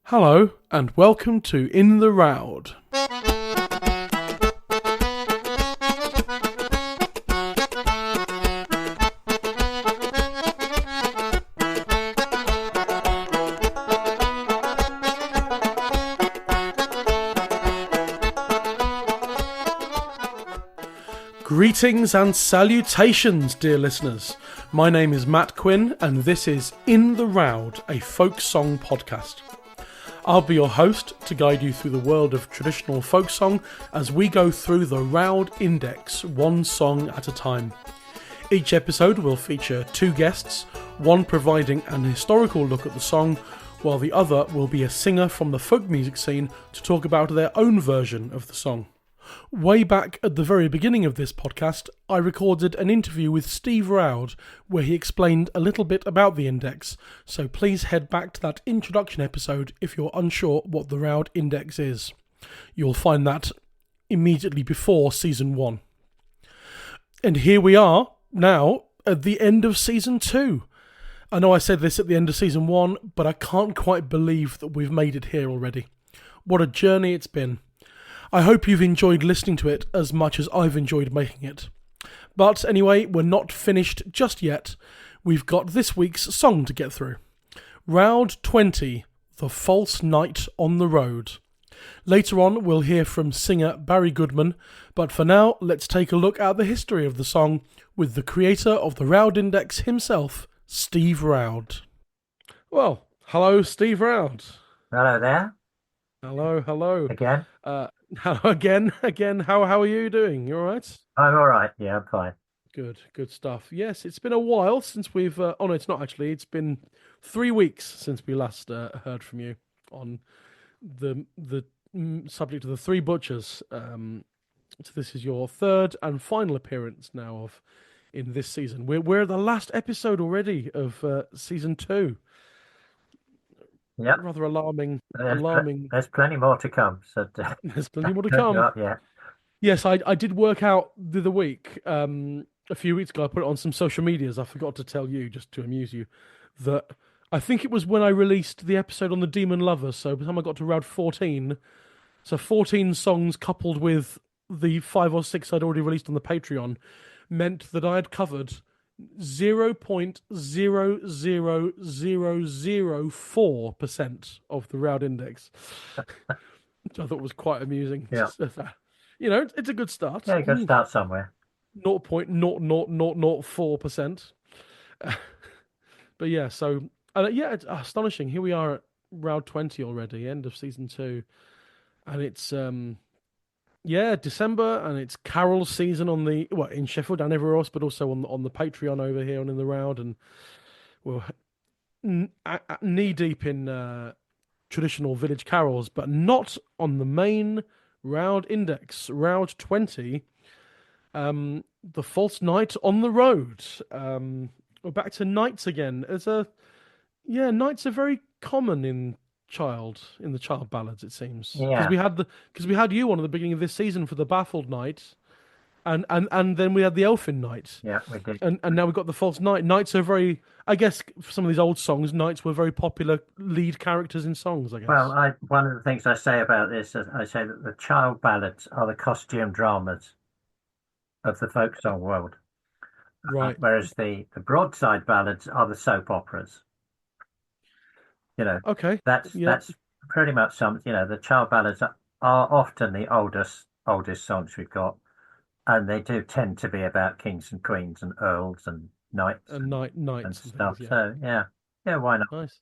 Hello and welcome to In the Roud. Greetings and salutations, dear listeners. My name is Matt Quinn and this is In the Roud, a folk song podcast. I'll be your host to guide you through the world of traditional folk song as we go through the Roud Index, one song at a time. Each episode will feature two guests, one providing an historical look at the song, while the other will be a singer from the folk music scene to talk about their own version of the song. Way back at the very beginning of this podcast, I recorded an interview with Steve Roud where he explained a little bit about the index, so please head back to that introduction episode if you're unsure what the Roud Index is. You'll find that immediately before Season 1. And here we are, now, at the end of Season 2. I know I said this at the end of Season 1, but I can't quite believe that we've made it here already. What a journey it's been. I hope you've enjoyed listening to it as much as I've enjoyed making it. But anyway, we're not finished just yet. We've got this week's song to get through. Roud 20, The False Knight on the Road. Later on, we'll hear from singer Barry Goodman, but for now, let's take a look at the history of the song with the creator of the Roud Index himself, Steve Roud. Well, hello, Steve Roud. Hello there. Hello. Again? Hello again. How are you doing? You all right? I'm all right. Yeah, I'm fine. Good stuff. Yes, it's been a while since we've... oh, no, it's not actually. It's been 3 weeks since we last heard from you on the subject of the Three Butchers. So this is your third and final appearance now in this season. We're at the last episode already of Season 2. Yep. Rather alarming. There's plenty more to come. So There's plenty more to come. Yeah. Yes, I did work out the other week, a few weeks ago, I put it on some social medias. I forgot to tell you, just to amuse you, that I think it was when I released the episode on the Demon Lover. So by the time I got to Roud 14, so 14 songs coupled with the 5 or 6 I'd already released on the Patreon meant that I had covered 0.00004% of the Roud Index, which I thought was quite amusing. Yeah. You know, it's a good start. Yeah, you got to start somewhere. 0.0004%. But yeah, so it's astonishing. Here we are at Roud 20 already, end of Season 2. And it's December, and it's Carol season in Sheffield and everywhere else, but also on the Patreon over here and in the Roud, and we're knee deep in traditional village carols, but not on the main Roud Index, Roud 20. The False Knight on the Road. We're back to knights again. Knights are very common in the child ballads, it seems. Yeah. Because we had you on at the beginning of this season for the Baffled Knight, and then we had the Elfin Knight. Yeah, we did. And now we've got the False Knight. Knights are very, I guess, for some of these old songs, knights were very popular lead characters in songs, I guess. Well, one of the things I say about this is I say that the child ballads are the costume dramas of the folk song world. Right. Whereas the broadside ballads are the soap operas. You know, okay. That's pretty much the child ballads are often the oldest songs we've got, and they do tend to be about kings and queens and earls and knights and knights and stuff. Things, So why not? Nice.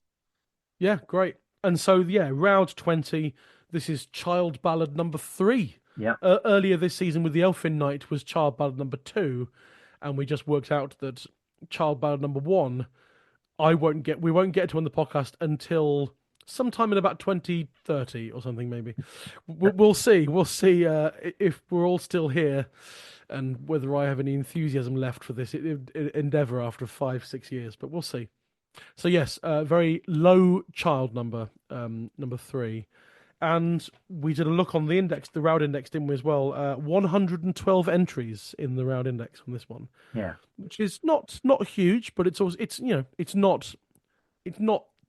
Yeah, great. And so Roud 20. This is child ballad number 3. Yeah. Earlier this season with the Elfin Knight was child ballad number 2, and we just worked out that child ballad number 1. We won't get to on the podcast until sometime in about 2030 or something, maybe. We'll see. We'll see if we're all still here and whether I have any enthusiasm left for this endeavour after 5-6 years, but we'll see. So yes, very low child number 3. And we did a look on the index, the Roud Index, didn't we, as well? 112 entries in the Roud Index on this one. Yeah. Which is not huge, but it's not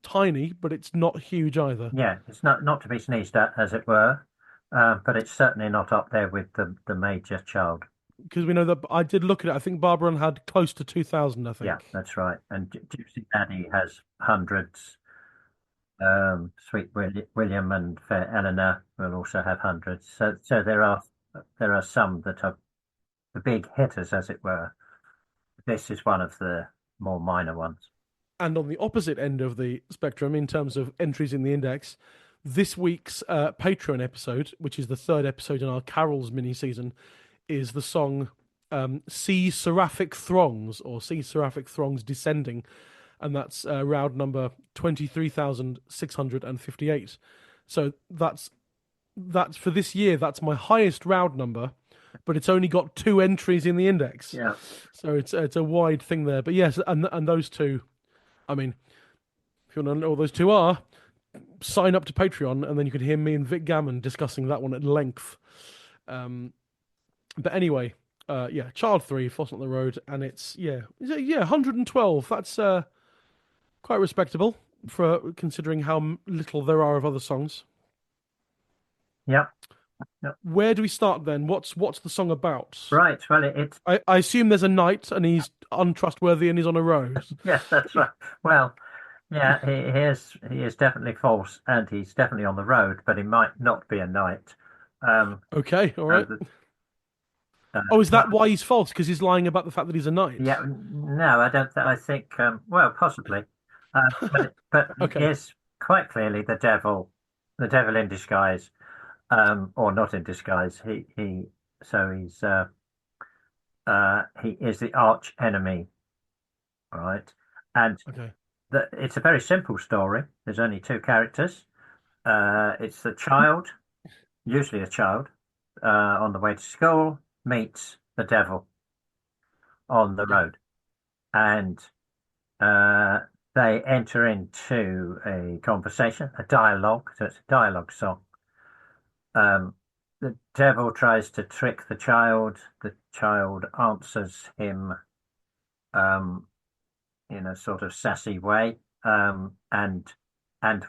tiny, but it's not huge either. Yeah, it's not to be sneezed at, as it were, but it's certainly not up there with the major child. Because we know that I did look at it. I think Barbara Ann had close to 2,000, I Yeah, think. that's right. And Gypsy Daddy has hundreds. Sweet William and Fair Eleanor will also have hundreds. So there are some that are the big hitters, as it were. This is one of the more minor ones. And on the opposite end of the spectrum, in terms of entries in the index, this week's Patreon episode, which is the third episode in our Carols mini season, is the song See Seraphic Throngs, or See Seraphic Throngs Descending. And that's round number 23,658. So that's for this year, that's my highest round number, but it's only got 2 entries in the index. Yeah. So it's a wide thing there. But yes, and those two, I mean, if you want to know what those two are, sign up to Patreon, and then you can hear me and Vic Gammon discussing that one at length. But anyway, yeah, Child 3, Foss on the Road, and it's 112. That's quite respectable for considering how little there are of other songs. Yep. Yep. Where do we start then? What's the song about? Right. Well, it's I assume there's a knight and he's untrustworthy and he's on a road. yes, that's right. Well, yeah, he is definitely false, and he's definitely on the road, but he might not be a knight. Okay, all uh, right. Oh, is that why he's false? Because he's lying about the fact that he's a knight? Yeah, no, I don't. I think, well, possibly, but he Okay. is quite clearly the devil in disguise, or not in disguise. He is the arch enemy, right? And Okay. it's a very simple story. There's only 2 characters. It's the child, usually a child, on the way to school, meets the devil on the Yeah. road, and uh, they enter into a conversation, a dialogue. So it's a dialogue song. Um, the devil tries to trick the child. The child answers him um, in a sort of sassy way, and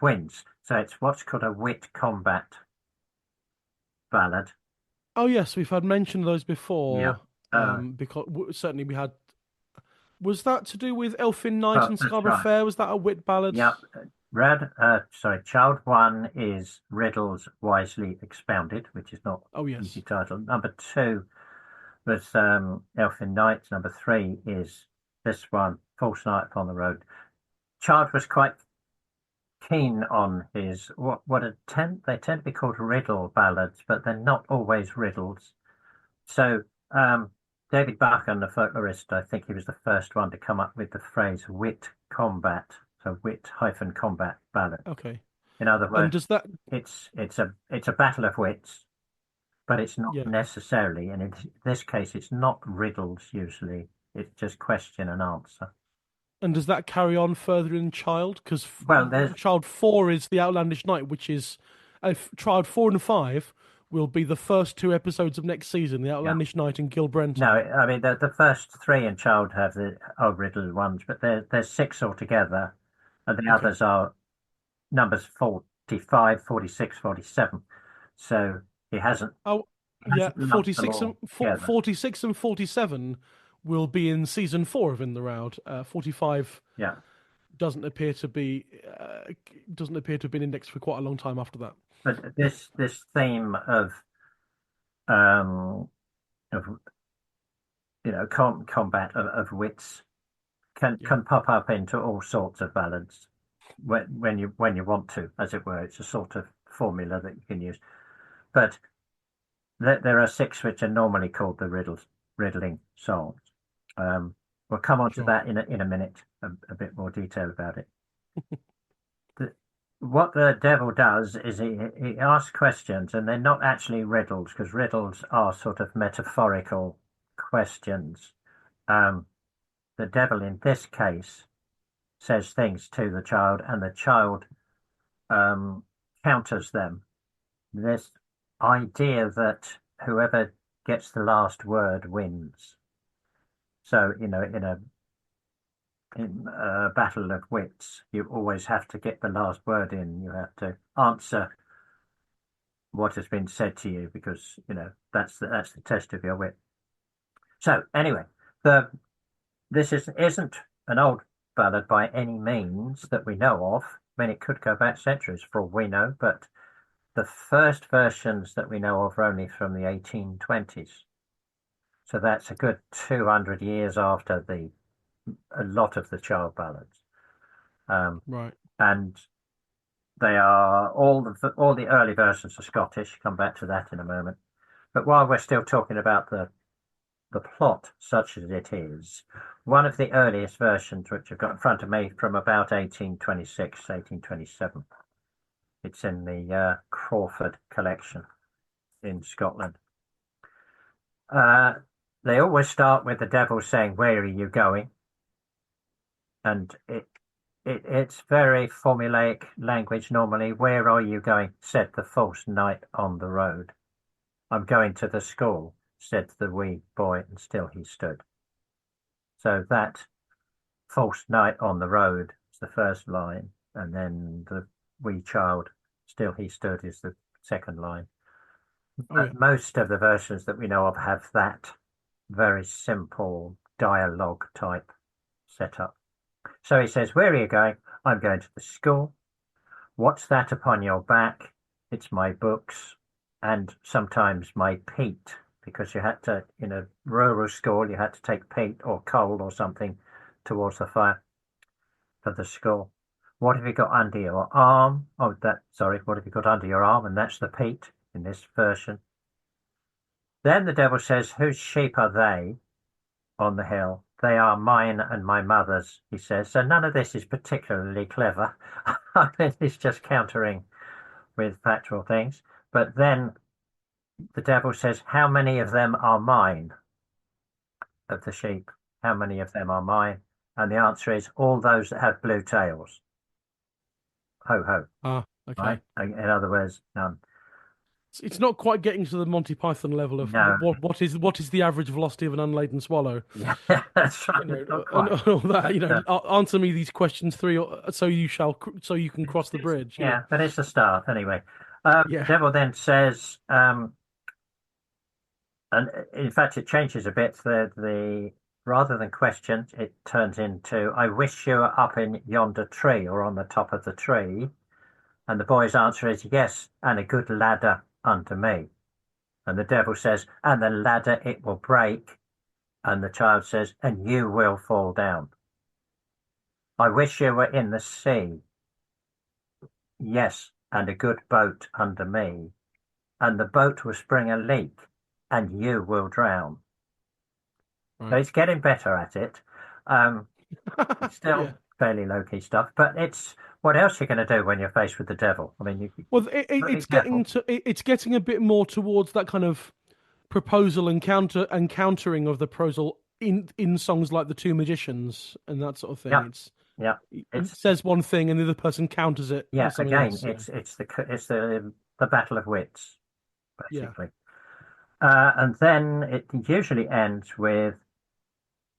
wins. So it's what's called a wit combat ballad. Oh yes, we've had mention of those Yeah. before. Uh, Because certainly we had. Was that to do with Elfin Knight well, and that's Scarborough right. Fair? Was that a wit ballad? Yeah. Child one is Riddles Wisely Expounded, which is not Oh an easy yes. title. Number two was Elfin Knight. Number three is this one, False Night Upon the Road. Child was quite keen on his they tend to be called riddle ballads, but they're not always riddles. So David Barker, the folklorist, I think he was the first one to come up with the phrase wit combat, so wit hyphen combat ballad. Okay. In other And words, does that? it's a battle of wits, but it's not Yeah. necessarily, and in this case, it's not riddles usually. It's just question and answer. And does that carry on further in Child? Because Well, there's Child 4 is the Outlandish Knight, which is Child 4 and 5 will be the first 2 episodes of next season, the yeah. Outlandish Knight and Gil No, Brenton. I mean the first three in Child have the old riddle ones, but there's 6 altogether, and the Okay. others are numbers 45, 46, 47. So he hasn't Oh, he yeah, hasn't lumped them 46 and all together. 46 and 47 will be in season 4 of In the Round. 45 Yeah, doesn't appear to be doesn't appear to have been indexed for quite a long time after that. but this theme um of combat of wits can Yeah, can pop up into all sorts of ballads when you want to, as it were. It's a sort of formula that you can use. But there are 6 which are normally called the riddling songs. We'll come on to sure. that in a minute, a bit more detail about it. The, what the devil does is he asks questions, and they're not actually riddles, because riddles are sort of metaphorical questions. The devil in this case says things to the child, and the child counters them. This idea that whoever gets the last word wins. So, in a in a battle of wits, you always have to get the last word in. You have to answer what has been said to you because that's the test of your wit. So anyway, the this isn't an old ballad by any means that we know of. I mean, it could go back centuries for all we know, but the first versions that we know of are only from the 1820s. So that's a good 200 years after a lot of the child ballads. Right. And they are all the early versions are Scottish. Come back to that in a moment. But while we're still talking about the plot, such as it is, one of the earliest versions, which I've got in front of me, from about 1826, 1827. It's in the Crawford collection in Scotland. They always start with the devil saying, "Where are you going?" And it's very formulaic language normally. "Where are you going?" said the false knight on the road. "I'm going to the school," said the wee boy, and still he stood. So that false knight on the road is the first line, and then the wee child, still he stood, is the second line. Oh, yeah. But most of the versions that we know of have that very simple dialogue type setup. So he says, "Where are you going?" "I'm going to the school." "What's that upon your back?" "It's my books and sometimes my peat," because you had to, in a rural school, you had to take peat or coal or something towards the fire for the school. "What have you got under your arm?" What have you got under your arm? And that's the peat in this version. Then the devil says, "Whose sheep are they on the hill?" "They are mine and my mother's," he says. So none of this is particularly clever. I mean, it's just countering with factual things. But then the devil says, "How many of them are mine, of the sheep? How many of them are mine?" And the answer is, "All those that have blue tails." Ho, ho, Ah, okay. right? In other words, none. It's not quite getting to the Monty Python level of No. what is the average velocity of an unladen swallow? Yeah, that's right. You know, Not and quite. all that. But, Answer me these questions three, so you can cross the bridge. yeah, but it's a start anyway. Yeah. Devil then says, and in fact, it changes a bit. The rather than questions, it turns into, "I wish you were up in yonder tree," or on the top of the tree. And the boy's answer is, "Yes, and a good ladder unto me." And the devil says, "And the ladder it will break." And the child says, "And you will fall down." "I wish you were in the sea." "Yes, and a good boat under me. And the boat will spring a leak, and you will drown." So Right. it's getting better at it. It's Yeah. still fairly low-key stuff, but it's what else you're going to do when you're faced with the devil? I mean, Well, got to be careful. it's getting a bit more towards that kind of proposal and countering of the proposal in songs like The Two Magicians and that sort of thing. Yeah, yeah. It It's says one thing and the other person counters it yeah. with something Again, else. Yeah. it's the battle of wits, Yeah. basically. And then it usually ends with,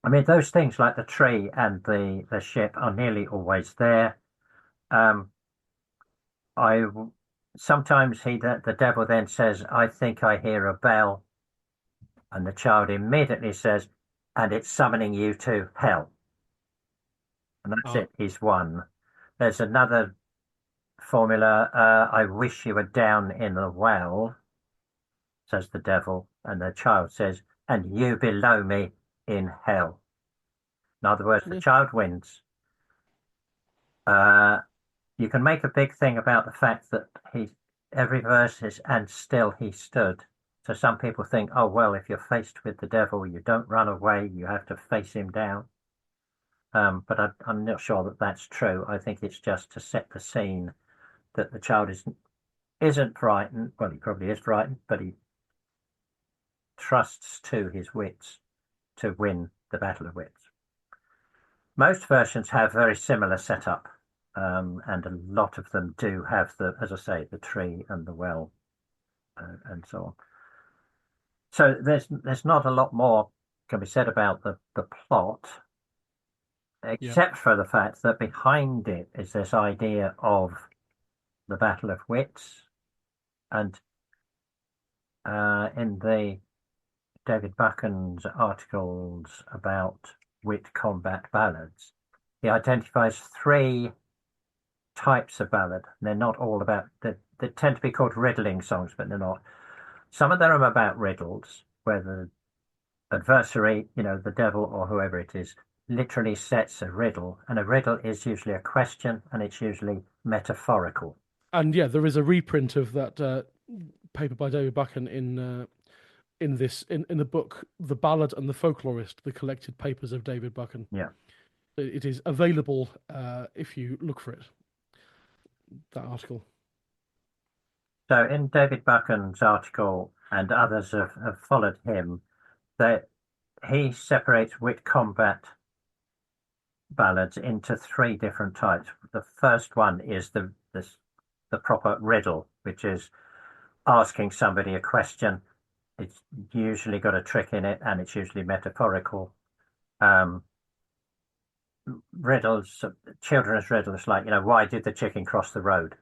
I mean, those things like the tree and the ship are nearly always there. Um, I sometimes the devil then says, "I think I hear a bell," and the child immediately says, "And it's summoning you to hell." And that's Ah. it. He's won. There's another formula. "I wish you were down in the well," says the devil, and the child says, "And you below me in hell." In other words, the Yeah. child wins. Uh, you can make a big thing about the fact that every verse is, "and still he stood." So some people think, oh, well, if you're faced with the devil, you don't run away, you have to face him down. But I'm not sure that that's true. I think it's just to set the scene that the child isn't frightened. Well, he probably is frightened, but he trusts to his wits to win the battle of wits. Most versions have very similar setup, and a lot of them do have as I say, the tree and the well, and so on. So there's not a lot more can be said about the plot. Yeah. except for the fact that behind it is this idea of the battle of wits. And in the David Buchan's articles about wit combat ballads, he identifies three types of ballad. They're not all about, they tend to be called riddling songs, but they're not. Some of them are about riddles, where the adversary, the devil or whoever it is, literally sets a riddle, and a riddle is usually a question, and it's usually metaphorical. And yeah, there is a reprint of that paper by David Buchan in the book The Ballad and the Folklorist, the collected papers of David Buchan. Yeah. It is available if you look for it. That article. So in David Buchan's article, and others have followed him, that he separates wit combat ballads into three different types. The first one is the proper riddle, which is asking somebody a question. It's usually got a trick in it, and it's usually metaphorical. Riddles, children's riddles, like, why did the chicken cross the road?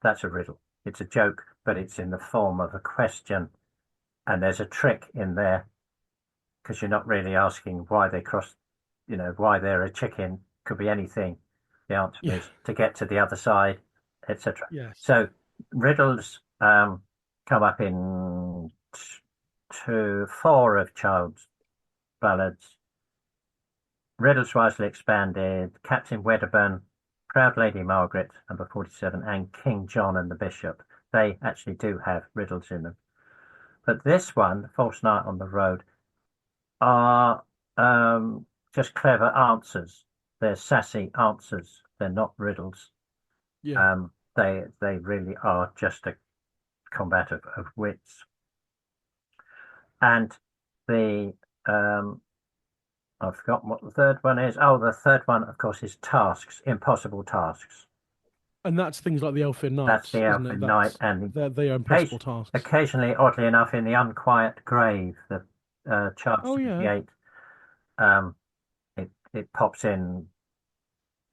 That's a riddle. It's a joke, but it's in the form of a question, and there's a trick in there because you're not really asking why they crossed, why they're a chicken. Could be anything. The answer Yeah. is to get to the other side, etc. Yes. So riddles come up in four of Child's ballads. Riddles Wisely Expanded, Captain Wedderburn, Proud Lady Margaret, number 47, and King John and the Bishop. They actually do have riddles in them. But this one, False Night on the Road, are just clever answers. They're sassy answers. They're not riddles. Yeah. They really are just a combat of wits. And the I've forgotten what the third one is. Oh, the third one, of course, is tasks, impossible tasks. And that's things like the Elfin That's Knights, the isn't it? Elfin Knight, and They are impossible tasks. occasionally, oddly enough, in the Unquiet Grave, the Chart Oh yeah. 78, um, it pops in.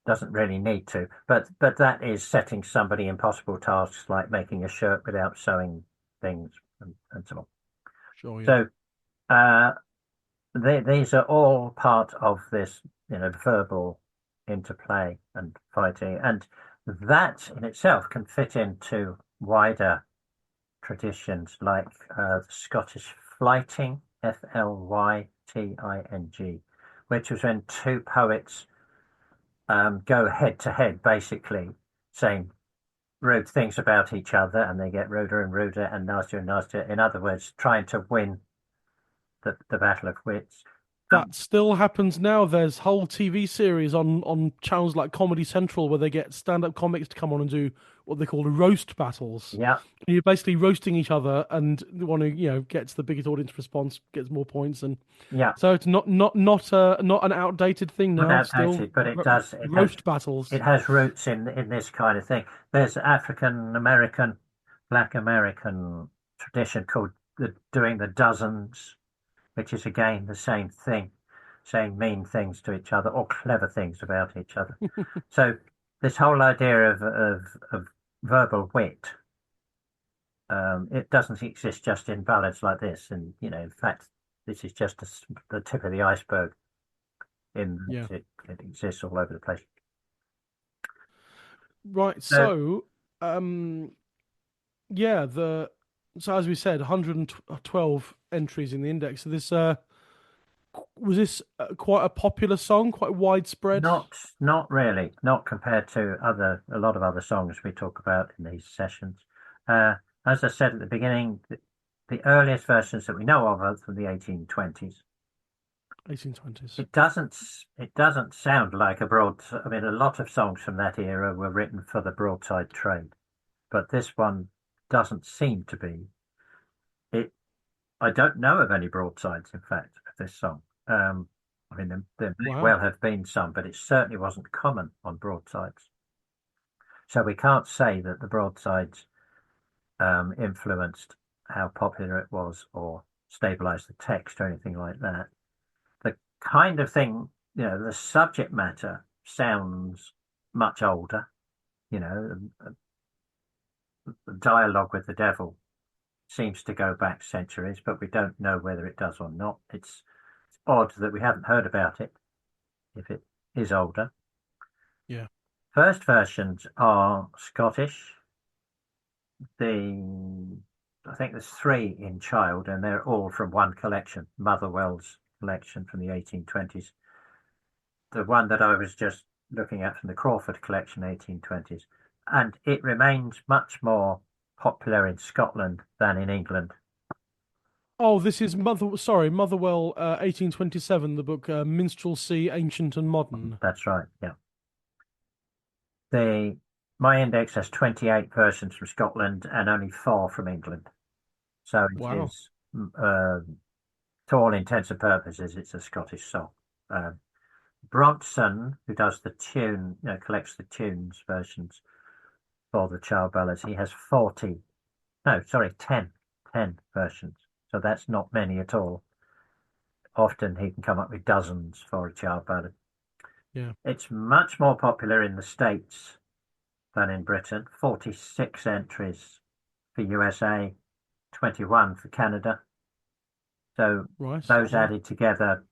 Doesn't really need to, but that is setting somebody impossible tasks like making a shirt without sewing things and so on. Sure, yeah. So these are all part of this, verbal interplay and fighting, and that in itself can fit into wider traditions like Scottish flyting, Flyting, which was when two poets go head to head, basically saying rude things about each other, and they get ruder and ruder and nastier and nastier. In other words, trying to win the battle of wits. That still happens now. There's whole TV series on channels like Comedy Central where they get stand-up comics to come on and do what they call roast battles. Yeah, And you're basically roasting each other, and the one who gets the biggest audience response gets more points. And yeah. so it's not an outdated thing Not now. Still outdated, but roast battles. it has roots in this kind of thing. There's African American, Black American tradition called doing the dozens, which is again the same thing, saying mean things to each other or clever things about each other. So this whole idea of verbal wit, it doesn't exist just in ballads like this, and in fact, this is just the tip of the iceberg. In Yeah. it exists all over the place. Right. So So, um, yeah, so as we said, 112 entries in the index. So this was this quite a popular song, quite widespread. not really, not compared to a lot of other songs we talk about in these sessions. Uh, as I said at the beginning, the earliest versions that we know of are from the 1820s. 1820s. It doesn't sound like a broad. I mean, a lot of songs from that era were written for the broadside trade, but this one doesn't seem to be. It. I don't know of any broadsides, in fact, of this song. I mean, there may Wow. well have been some, but it certainly wasn't common on broadsides. So we can't say that the broadsides influenced how popular it was or stabilized the text or anything like that. The kind of thing the subject matter sounds much older. The dialogue with the devil seems to go back centuries, but we don't know whether it does or not. It's odd that we haven't heard about it if it is older. Yeah. First versions are Scottish. I think there's three in Child, and they're all from one collection, Motherwell's collection from the 1820s. The one that I was just looking at from the Crawford collection, 1820s, and it remains much more popular in Scotland than in England. Oh, this is Motherwell, 1827, the book Minstrelsy, Ancient and Modern. That's right, yeah. My index has 28 versions from Scotland and only 4 from England. So it Wow. is, to all intents and purposes, it's a Scottish song. Bronson, who does the tune, collects the tunes versions for the child ballads, he has 10 versions. So that's not many at all. Often he can come up with dozens for a child ballad. Yeah. It's much more popular in the States than in Britain. 46 entries for USA, 21 for Canada. So Right. those Yeah. added together,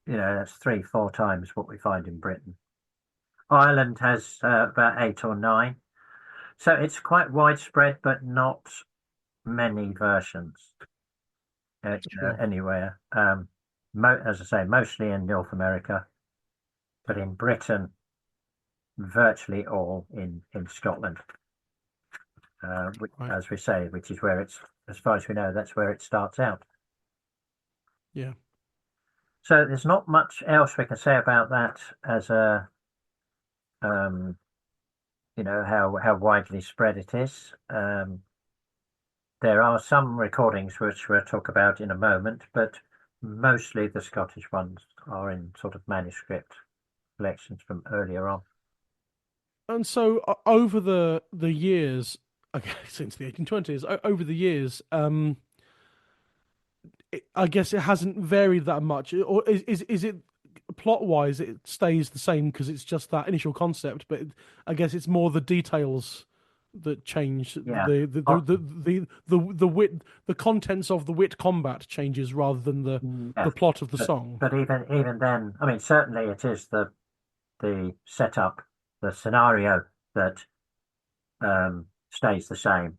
that's 3-4 times what we find in Britain. Ireland has about 8 or 9. So it's quite widespread, but not many versions Sure. anywhere. As I say, mostly in North America, but in Britain, virtually all in Scotland. Right. As we say, which is where as far as we know, that's where it starts out. Yeah. So there's not much else we can say about that as um, how widely spread it is. There are some recordings which we'll talk about in a moment, but mostly the Scottish ones are in sort of manuscript collections from earlier on. And so over the years, okay, since the 1820s, over the years, I guess it hasn't varied that much. Or is it plot wise it stays the same because it's just that initial concept, but I guess it's more the details that change. Yeah. The wit, the contents of the wit combat changes rather than Yes, the plot of the but song. even then, I mean, certainly it is the setup, the scenario that stays the same.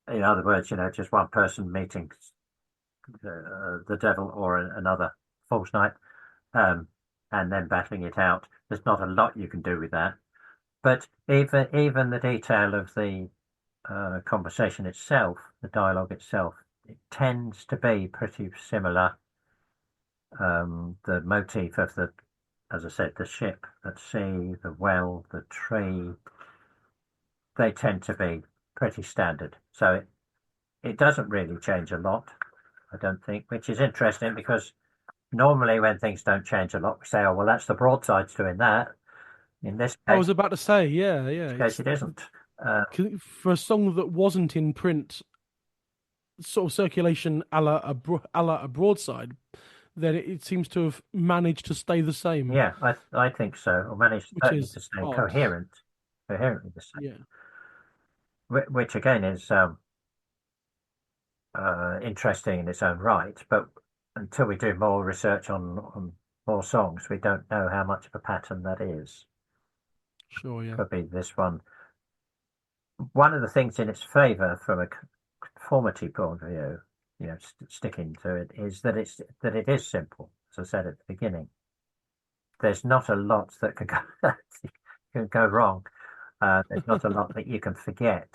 In other words, just one person meeting the devil or another false knight, and then battling it out. There's not a lot you can do with that. But even the detail of the conversation itself, the dialogue itself, it tends to be pretty similar. The motif of as I said, the ship at sea, the well, the tree, they tend to be pretty standard. So it doesn't really change a lot, I don't think, which is interesting because normally when things don't change a lot, we say, oh, well, that's the broadside's doing that. In this I case, was about to say, yeah, yeah, it isn't. 'cause for a song that wasn't in print, sort of circulation a la a broadside, then it seems to have managed to stay the same, Yeah, I think so. Or managed which certainly is to stay odd. coherently the same, Yeah, which again is interesting in its own right. But until we do more research on more songs, we don't know how much of a pattern that is. sure, yeah. Could be this one. One of the things in its favour from a conformity point of view, sticking to it, is that it is simple. As I said at the beginning, there's not a lot that can go can go wrong. There's not a lot that you can forget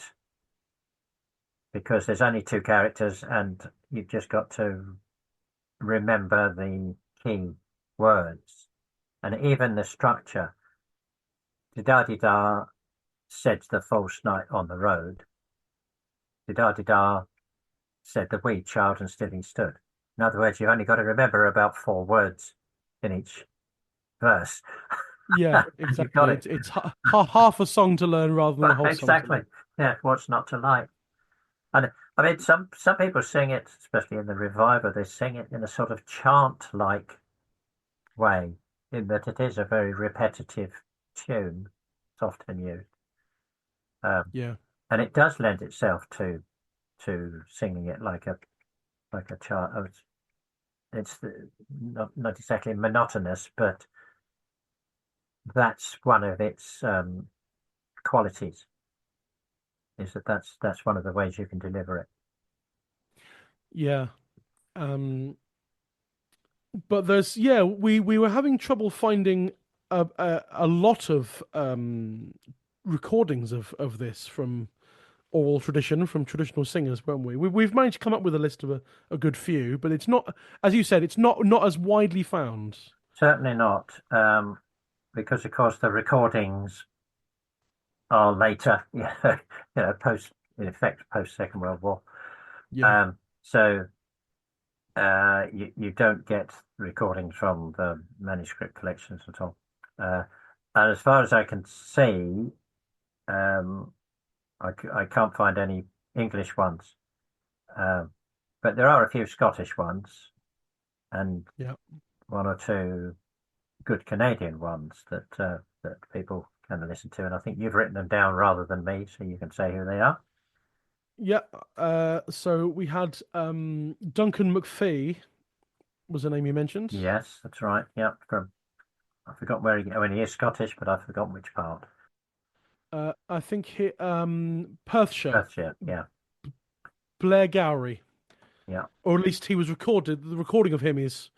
because there's only 2 characters, and you've just got to remember the key words and even the structure. Da di da said the false knight on the road. Da di da said the wee child and still he stood. In other words, you've only got to remember about 4 words in each verse. Yeah, You've got exactly. it. It's half a song to learn rather than a whole song to Exactly. learn. Yeah, what's not to like? And I mean, some people sing it, especially in the Reviver, they sing it in a sort of chant-like way. in that it is a very repetitive tune. It's often used, um, Yeah. and it does lend itself to singing it like a child. Oh, not exactly monotonous, but that's one of its qualities. Is that that's one of the ways you can deliver it. Yeah. But we were having trouble finding a lot of recordings of this from oral tradition, from traditional singers, weren't we? We've managed to come up with a list of a good few, but it's not, as you said, it's not as widely found. Certainly not, because of course the recordings are later, post in effect post Second World War. Yeah, So you don't get recordings from the manuscript collections at all. And as far as I can see, um, I can't find any English ones, um, but there are a few Scottish ones and yeah, one or two good Canadian ones that people can listen to. And I think you've written them down rather than me, so you can say who they are. yeah. So we had Duncan McPhee was the name you mentioned. Yes, that's right. Yep, from I forgot where I mean, he is Scottish, but I've forgotten which part. I think Perthshire, Perthshire. Yeah, Blair Gowrie, yeah, or at least he was recorded. The recording of him is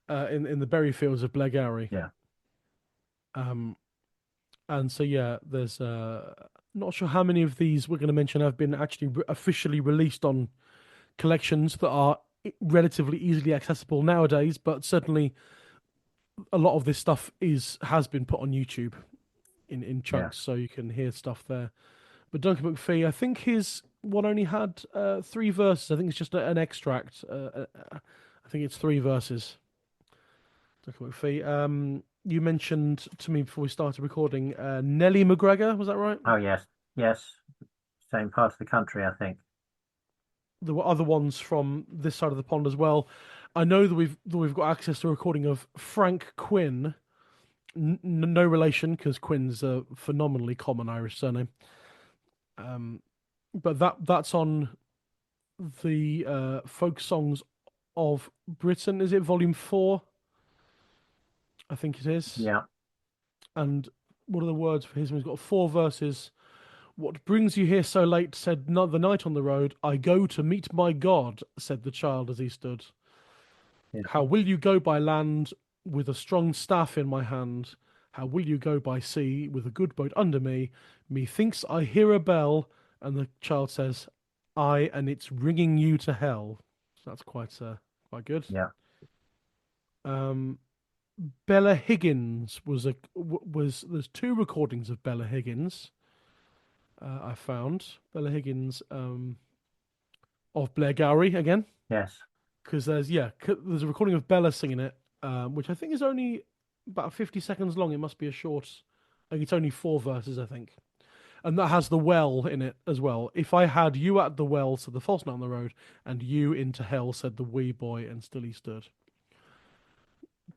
in the berry fields of Blair Gowrie. yeah, Um, And so, yeah, there's not sure how many of these we're going to mention have been actually officially released on collections that are relatively easily accessible nowadays, but certainly a lot of this stuff is has been put on YouTube in yeah, chunks, so you can hear stuff there. But Duncan McPhee, I think his one only had three verses. I think it's just an extract. I think it's three verses. Duncan McPhee. You mentioned to me before we started recording Nellie McGregor, was that right? oh yes, yes, same part of the country, I think. There were other ones from this side of the pond as well. I know that we've got access to a recording of Frank Quinn. No relation, because Quinn's a phenomenally common Irish surname. But that's on the folk songs of Britain. Is it volume 4? I think it is. Yeah, And what are the words for his one? He's got four verses. What brings you here so late? Said not the night on the road. I go to meet my God, said the child as he stood. yeah, How will you go by land with a strong staff in my hand? How will you go by sea with a good boat under me? Methinks I hear a bell, and the child says, "I, and it's ringing you to hell." So that's quite good. yeah, Um, Bella Higgins was there's two recordings of Bella Higgins. I found Bella Higgins of Blair Gowrie again. yes, Because there's a recording of Bella singing it, which I think is only about 50 seconds long. It must be a short. I think it's only four verses, I think, and that has the well in it as well. If I had you at the well, said the false knight on the road, and you into hell, said the wee boy, and still he stood.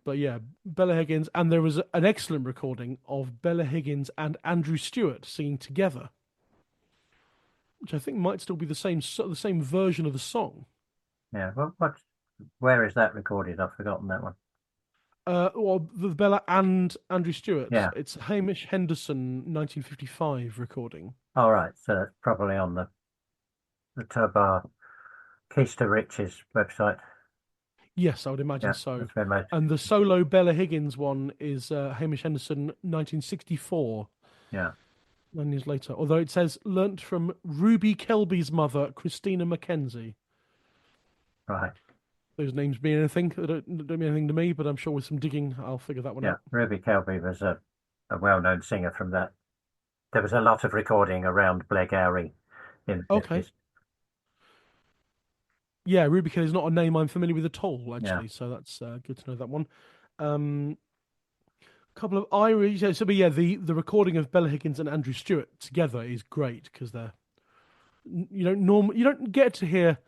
But yeah, Bella Higgins, and there was an excellent recording of Bella Higgins and Andrew Stewart singing together, which I think might still be the same version of the song. yeah. Where is that recorded? I've forgotten that one. Well, the Bella and Andrew Stewart. Yeah. It's Hamish Henderson, 1955 recording. All right. So that's probably on the Turbar Keys to Riches website. Yes, I would imagine Yeah, so. that's where most. And the solo Bella Higgins one is Hamish Henderson, 1964, Yeah, 9 years later. Although it says learnt from Ruby Kelby's mother, Christina Mackenzie. right. Those names mean anything? They don't mean anything to me, but I'm sure with some digging, I'll figure that one Yeah, out. Ruby Kelby was a well-known singer from that. There was a lot of recording around Blairgowrie in the Okay. 50s. Yeah, Ruby Kelly is not a name I'm familiar with at all, Yeah, actually. So that's good to know that one. Um, couple of Irish. But yeah, the recording of Bella Higgins and Andrew Stewart together is great because you don't get to hear,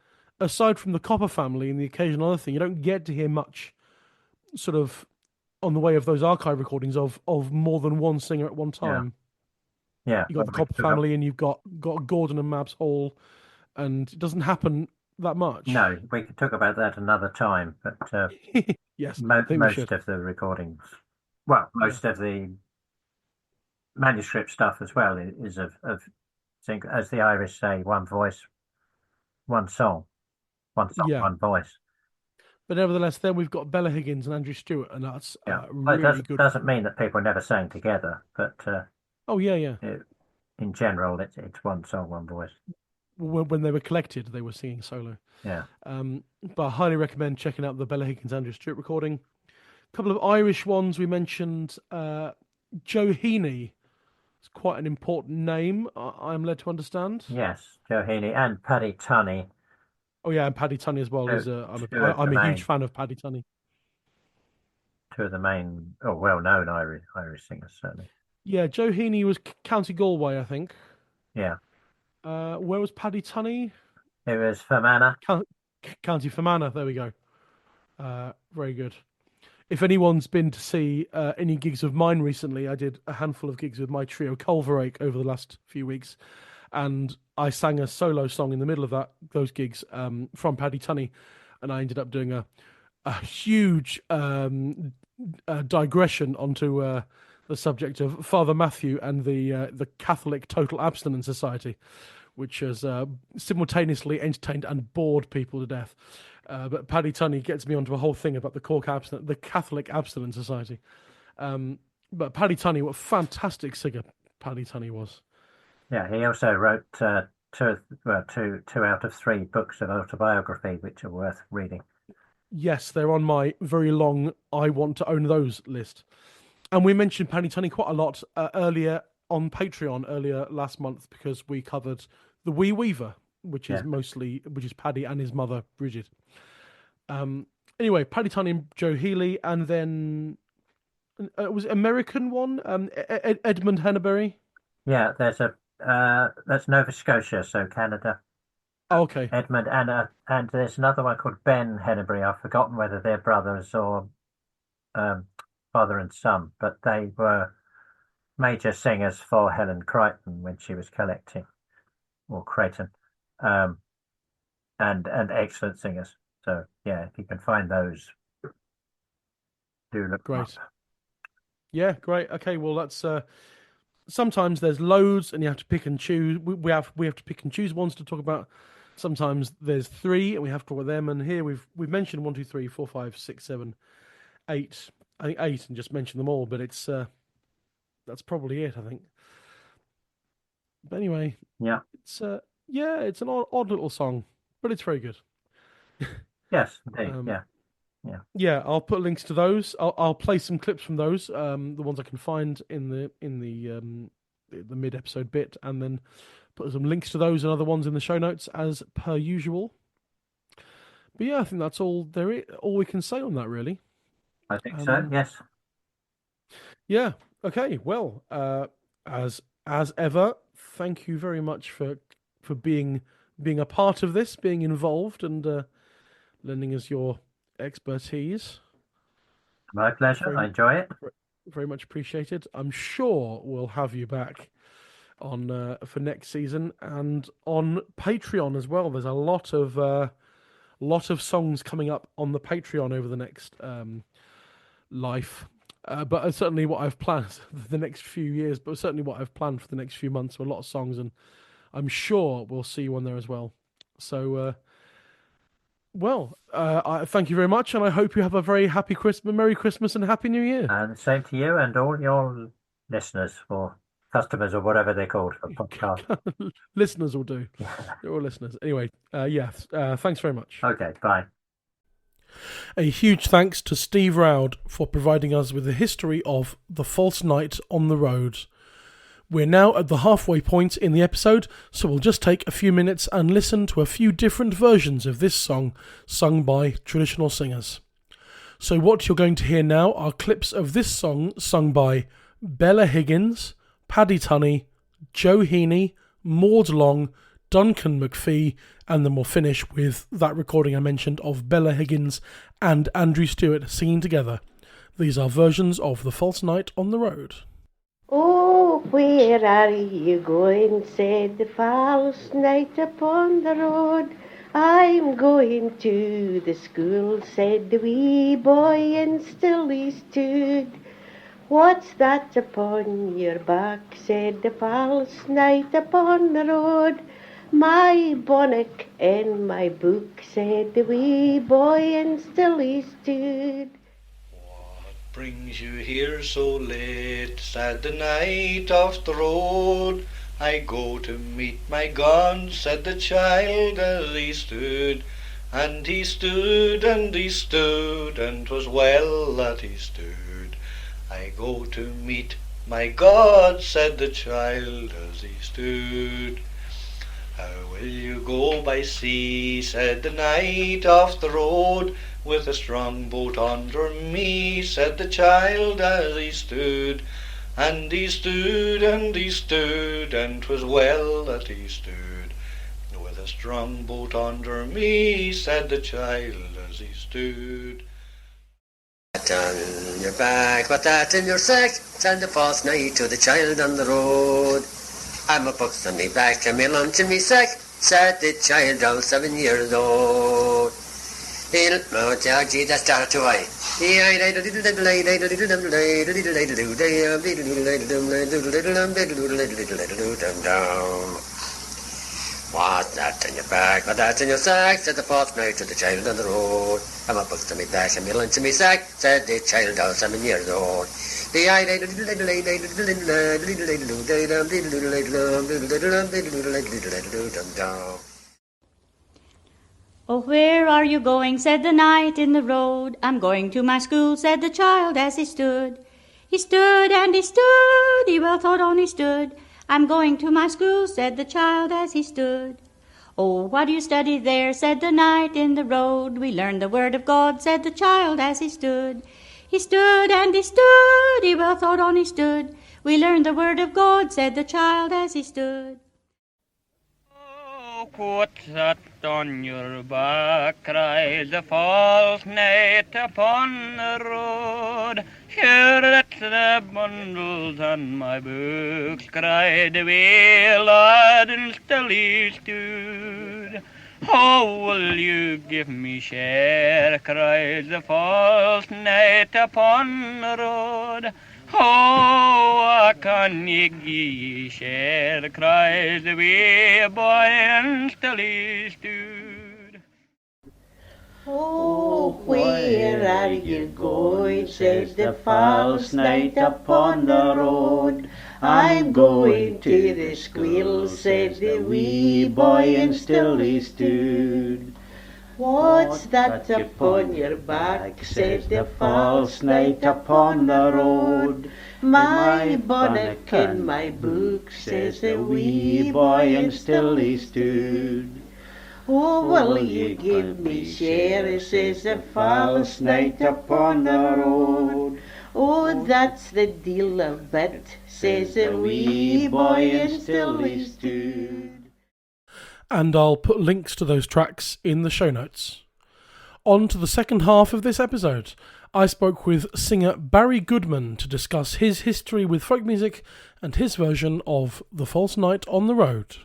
aside from the Copper family and the occasional other thing, you don't get to hear much sort of on the way of those archive recordings of more than one singer at one Yeah. time. Yeah. You got Well, the we Copper took up, family, and you've got Gordon and Mabs Hall, and it doesn't happen that much. no, we could talk about that another time, but Yes, I think we most should. of the recordings, well, Yeah, most of the manuscript stuff as well is as the Irish say, one voice, one song, yeah. one voice. But nevertheless, then we've got Bella Higgins and Andrew Stewart, and that's Yeah. Well, it really good. doesn't mean that people never sang together, but Oh yeah, yeah. it, in general, it's one song, one voice. When they were collected, they were singing solo. Yeah. But I highly recommend checking out the Bella Higgins Andrew Stewart recording. A couple of Irish ones we mentioned. Joe Heaney. It's quite an important name, I'm led to understand. Yes, Joe Heaney and Paddy Tunney, Oh yeah, and Paddy Tunney as well. two, Is two of the I'm a huge main, fan of Paddy Tunney. well-known Irish singers, certainly. Yeah, Joe Heaney was County Galway, I think. Yeah. Where was Paddy Tunney? It was Fermanagh. County Fermanagh. There we go. Very good. If anyone's been to see any gigs of mine recently, I did a handful of gigs with my trio Culverake over the last few weeks, and I sang a solo song in the middle of those gigs from Paddy Tunney, and I ended up doing a huge digression onto the subject of Father Matthew and the Catholic Total Abstinence Society, which has simultaneously entertained and bored people to death. But Paddy Tunney gets me onto a whole thing about the Catholic Abstinence Society. But Paddy Tunney, what a fantastic singer Paddy Tunney was. Yeah, he also wrote two out of three books of autobiography, which are worth reading. Yes, they're on my very long I want to own those list. And we mentioned Paddy Tunney quite a lot earlier on Patreon earlier last month because we covered The Wee Weaver, which is Paddy and his mother Bridget. Anyway, Paddy Tunney and Joe Healy, and then was it American one, Edmund Henneberry. Yeah, that's Nova Scotia, so Canada. Oh, okay. Edmund and there's another one called Ben Henneberry. I've forgotten whether they're brothers or father and son, but they were major singers for Helen Crichton when she was collecting, or Creighton, and excellent singers. So yeah, if you can find those, do look them Great. up. Yeah, great. Okay, well that's sometimes there's loads and you have to pick and choose. We have to pick and choose ones to talk about. Sometimes there's three and we have to talk about them. And here we've mentioned 1, 2, 3, 4, 5, 6, 7, 8. I think 8 and just mentioned them all, but it's that's probably it, I think. But anyway, Yeah. it's it's an odd little song, but it's very good. Yes, indeed. Yeah. Yeah, I'll put links to those. I'll play some clips from those, the ones I can find in the mid episode bit, and then put some links to those and other ones in the show notes as per usual. But yeah, I think that's all all we can say on that, really. I think so. Yes. Yeah. Okay. Well, as ever, thank you very much for being a part of this, being involved, and lending us your expertise. My pleasure. I enjoy it. Very much appreciated. I'm sure we'll have you back on for next season and on Patreon as well. There's a lot of songs coming up on the Patreon over the next life. But certainly what I've planned the next few years, but certainly what I've planned for the next few months are a lot of songs, and I'm sure we'll see you on there as well. So, I thank you very much, and I hope you have a very happy Christmas, Merry Christmas, and Happy New Year. And same to you and all your listeners or customers or whatever they're called for podcast. Listeners will do. They're all listeners. Anyway, thanks very much. Okay, bye. A huge thanks to Steve Roud for providing us with the history of The False Knight on the Road. We're now at the halfway point in the episode, so we'll just take a few minutes and listen to a few different versions of this song sung by traditional singers. So what you're going to hear now are clips of this song sung by Bella Higgins, Paddy Tunney, Joe Heaney, Maud Long, Duncan McPhee, and then we'll finish with that recording I mentioned of Bella Higgins and Andrew Stewart singing together. These are versions of The False Knight on the Road. Oh, where are you going, said the false knight upon the road. I'm going to the school, said the wee boy, and still he stood. What's that upon your back, said the false knight upon the road. My bonnet and my book, said the wee boy, and still he stood. What brings you here so late, said the knight off the road. I go to meet my God, said the child as he stood. And he stood, and he stood, and 'twas well that he stood. I go to meet my God, said the child as he stood. How will you go by sea, said the knight off the road, with a strong boat under me, said the child as he stood. And he stood, and he stood, and 'twas well that he stood. With a strong boat under me, said the child as he stood. What on your back, what that in your sack, said the false knight to the child on the road. I'm a box on me back and me lunch in me sack, said the child all 7 years old. He'll know Georgie that start to I. What's that in your back? What's that in your sack? Said the false knight to the child on the road. I'm a box on me back and me lunch in me sack, said the child all 7 years old. Oh, where are you going, said the knight in the road. I'm going to my school, said the child as he stood. He stood and he stood, he well thought on he stood. I'm going to my school, said the child as he stood. Oh, what do you study there, said the knight in the road. We learn the word of God, said the child as he stood. He stood and he stood, he well thought on he stood. We learn the word of God, said the child as he stood. Oh, what's that on your back, cried the false knight upon the road. Here at the bundles on my books, cried the wee lad, and still he stood. Oh, will you give me share, cried the false knight upon the road. Oh, can ye gie share, cried the wee boy, and still he stood. Oh, where are you going, said the false knight upon the road. I'm going to the squirrel, said the wee boy, and still he stood. What's that upon your back, said the false knight upon the road. My bonnet and my book, says the wee boy, and still he stood. Oh, will you give me share, says the false knight upon the road. Oh, that's the deal of bet, says the wee boy, and still he stood. And I'll put links to those tracks in the show notes. On to the second half of this episode. I spoke with singer Barry Goodman to discuss his history with folk music and his version of The False Knight on the Road.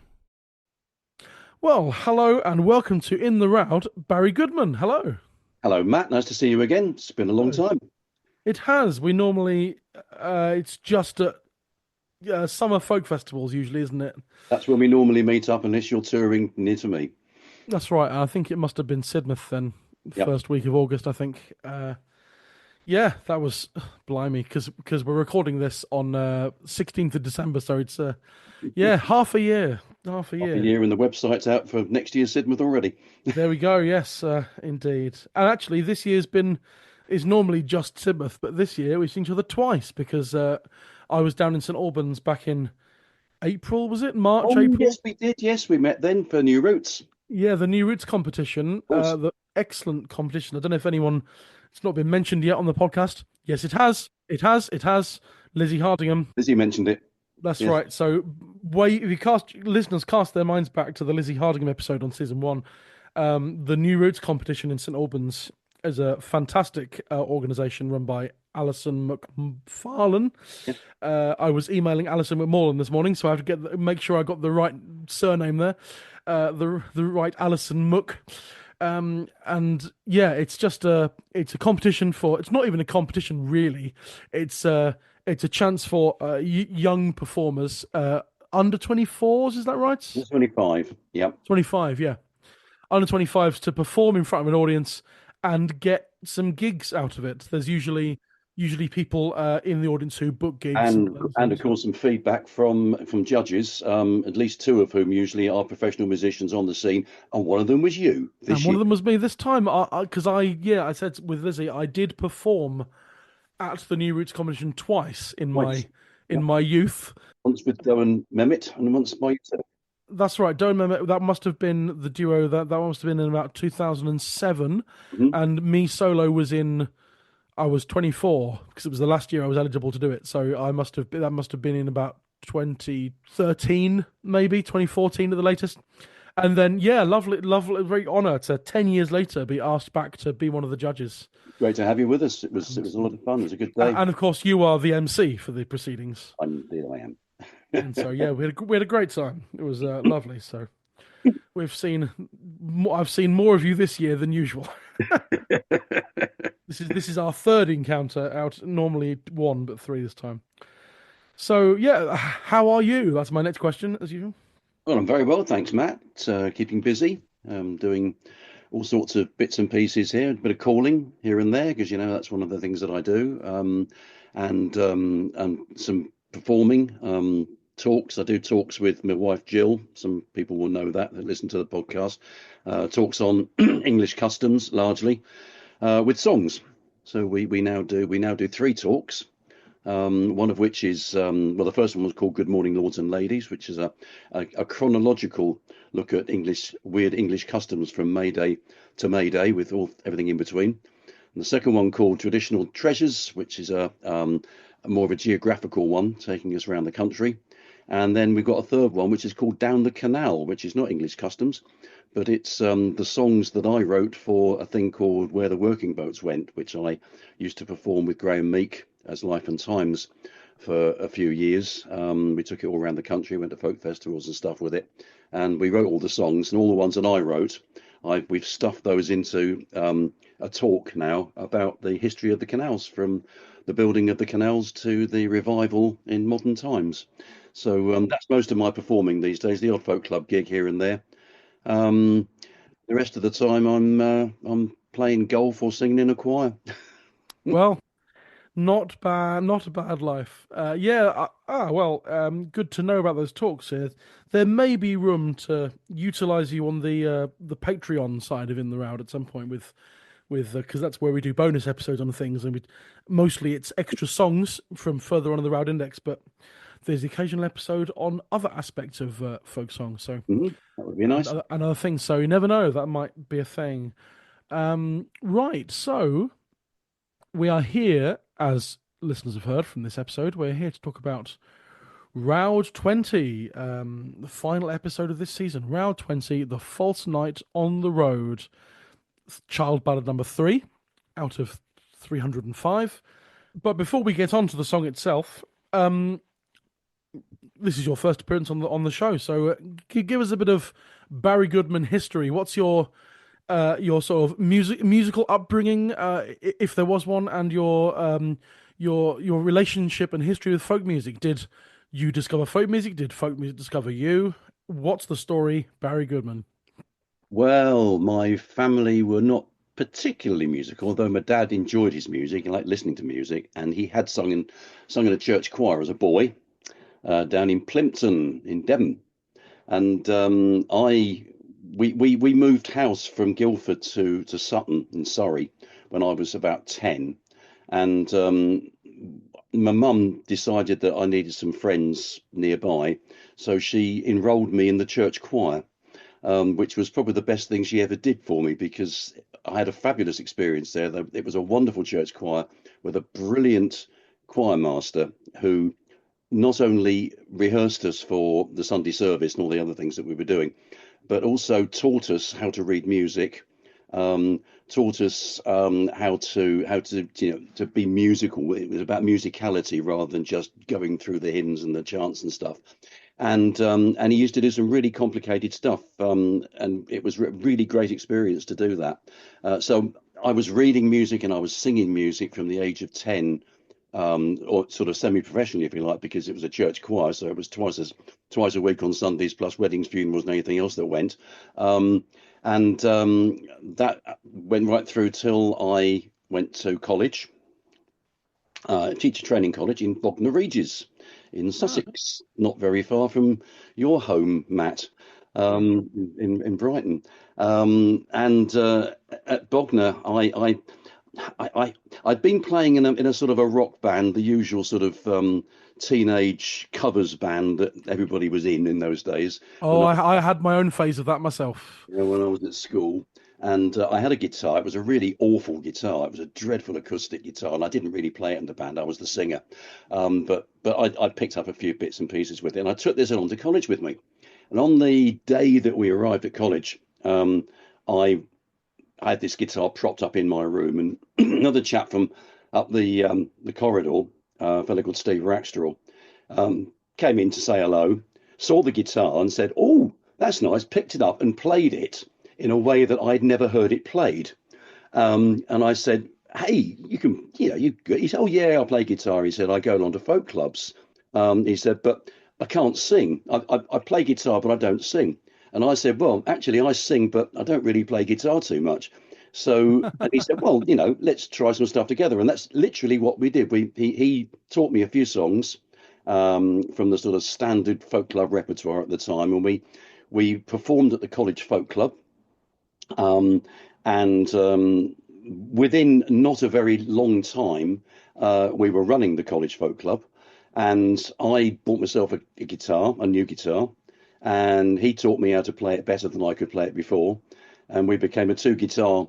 Well, hello and welcome to In the Roud, Barry Goodman. Hello. Hello, Matt. Nice to see you again. It's been a long time. It has. We normally, it's just at summer folk festivals usually, isn't it? That's when we normally meet up unless you're touring near to me. That's right. I think it must have been Sidmouth then, Yep. First week of August, I think. Yeah, that was, blimey, because we're recording this on 16th of December, so it's, half a year. Half a year. And the website's out for next year's Sidmouth already. There we go, yes, indeed. And actually, this year's is normally just Sidmouth, but this year we've seen each other twice, because I was down in St Albans back in April, was it? March, April? Yes, we did. Yes, we met then for New Routes. Yeah, the New Routes competition, the excellent competition. I don't know if it's not been mentioned yet on the podcast. Yes, it has. It has. Lizzie Hardingham. Lizzie mentioned it. That's right. So, if you listeners cast their minds back to the Lizzie Hardingham episode on season 1, the New Routes competition in St Albans is a fantastic organisation run by Alison McFarlane. Yeah. I was emailing Alison McMorland this morning, so I have to make sure I got the right surname there, the right Alison Mook. And yeah, it's a competition for. It's not even a competition really. It's a chance for young performers, under 24s. Is that right? 25. Yep. 25. Yeah, under 25s to perform in front of an audience and get some gigs out of it. There's usually people in the audience who book gigs, and of course some feedback from judges, at least two of whom usually are professional musicians on the scene, and one of them was you this and year. one of them was me this time, because I said with Lizzie I did perform at the New Roots competition twice in my youth. Once with Doan Mehmet and once by yourself. That's right, Doan Mehmet. That must have been the duo. That must have been in about 2007, and me solo was in. I was 24 because it was the last year I was eligible to do it. So that must have been in about 2013, maybe 2014 at the latest. And then, yeah, lovely, very honour to 10 years later be asked back to be one of the judges. Great to have you with us. It was a lot of fun. It was a good day. And of course, you are the MC for the proceedings. Indeed, I am. And so, yeah, we had a great time. It was lovely. So I've seen more of you this year than usual. This is our third encounter out. Normally one, but three this time. So yeah, how are you? That's my next question, as usual. Well, I'm very well, thanks, Matt. Keeping busy, doing all sorts of bits and pieces here, a bit of calling here and there, because that's one of the things that I do, and some performing. Talks. I do talks with my wife Jill. Some people will know that listen to the podcast. Talks on English customs largely, with songs. So we now do three talks. One of which is the first one was called Good Morning Lords and Ladies, which is a chronological look at weird English customs from May Day to May Day with everything in between. And the second one called Traditional Treasures, which is a more of a geographical one, taking us around the country. And then we've got a third one, which is called Down the Canal, which is not English customs, but it's the songs that I wrote for a thing called Where the Working Boats Went, which I used to perform with Graham Meek as Life and Times for a few years. We took it all around the country, went to folk festivals and stuff with it. And we wrote all the songs, and all the ones that I wrote, we've stuffed those into a talk now about the history of the canals, from the building of the canals to the revival in modern times. So that's most of my performing these days, the odd folk club gig here and there. The rest of the time I'm playing golf or singing in a choir. Well, not a bad life. Good to know about those talks here. There may be room to utilise you on the Patreon side of In the Roud at some point with because that's where we do bonus episodes on things, and mostly it's extra songs from further on in the Roud Index, but there's the occasional episode on other aspects of folk songs. So that would be nice. And other things. So you never know, that might be a thing. Right. So we are here, as listeners have heard from this episode, we're here to talk about Roud 20, the final episode of this season. Roud 20, The False Night on the Road. Child ballad number 3 out of 305. But before we get on to the song itself, this is your first appearance on the show, so give us a bit of Barry Goodman history. What's your sort of musical upbringing, if there was one, and your relationship and history with folk music? Did you discover folk music? Did folk music discover you? What's the story, Barry Goodman? Well, my family were not particularly musical, although my dad enjoyed his music and liked listening to music, and he had sung in a church choir as a boy down in Plympton in Devon. And we moved house from Guildford to Sutton in Surrey when I was about 10, and my mum decided that I needed some friends nearby, so she enrolled me in the church choir. Which was probably the best thing she ever did for me, because I had a fabulous experience there. It was a wonderful church choir with a brilliant choir master who not only rehearsed us for the Sunday service and all the other things that we were doing, but also taught us how to read music, taught us how to to be musical. It was about musicality rather than just going through the hymns and the chants and stuff. And he used to do some really complicated stuff, and it was a really great experience to do that. So I was reading music and I was singing music from the age of 10, or sort of semi-professionally, if you like, because it was a church choir, so it was twice a week on Sundays, plus weddings, funerals, and anything else that went. And that went right through till I went to college, teacher training college in Bognor Regis in Sussex, not very far from your home, Matt, in Brighton. And at Bognor, I'd been playing in a sort of a rock band, the usual sort of teenage covers band that everybody was in those days. Oh, I had my own phase of that myself. When I was at school. And I had a guitar. It was a really awful guitar. It was a dreadful acoustic guitar, and I didn't really play it in the band. I was the singer. But I picked up a few bits and pieces with it, and I took this along to college with me. And on the day that we arrived at college, I had this guitar propped up in my room, and another chap from up the corridor, a fellow called Steve Rackstraw, came in to say hello, saw the guitar, and said, "Oh, that's nice." Picked it up and played it in a way that I'd never heard it played. And I said, "Hey, you can, he said, "Oh yeah, I play guitar." He said, "I go along to folk clubs." He said, "But I can't sing. I play guitar, but I don't sing." And I said, "Well, actually I sing, but I don't really play guitar too much." So, and he said, "Well, let's try some stuff together." And that's literally what we did. He taught me a few songs from the sort of standard folk club repertoire at the time. And we performed at the college folk club. And within not a very long time, we were running the college folk club, and I bought myself a guitar, a new guitar, and he taught me how to play it better than I could play it before, and we became a two-guitar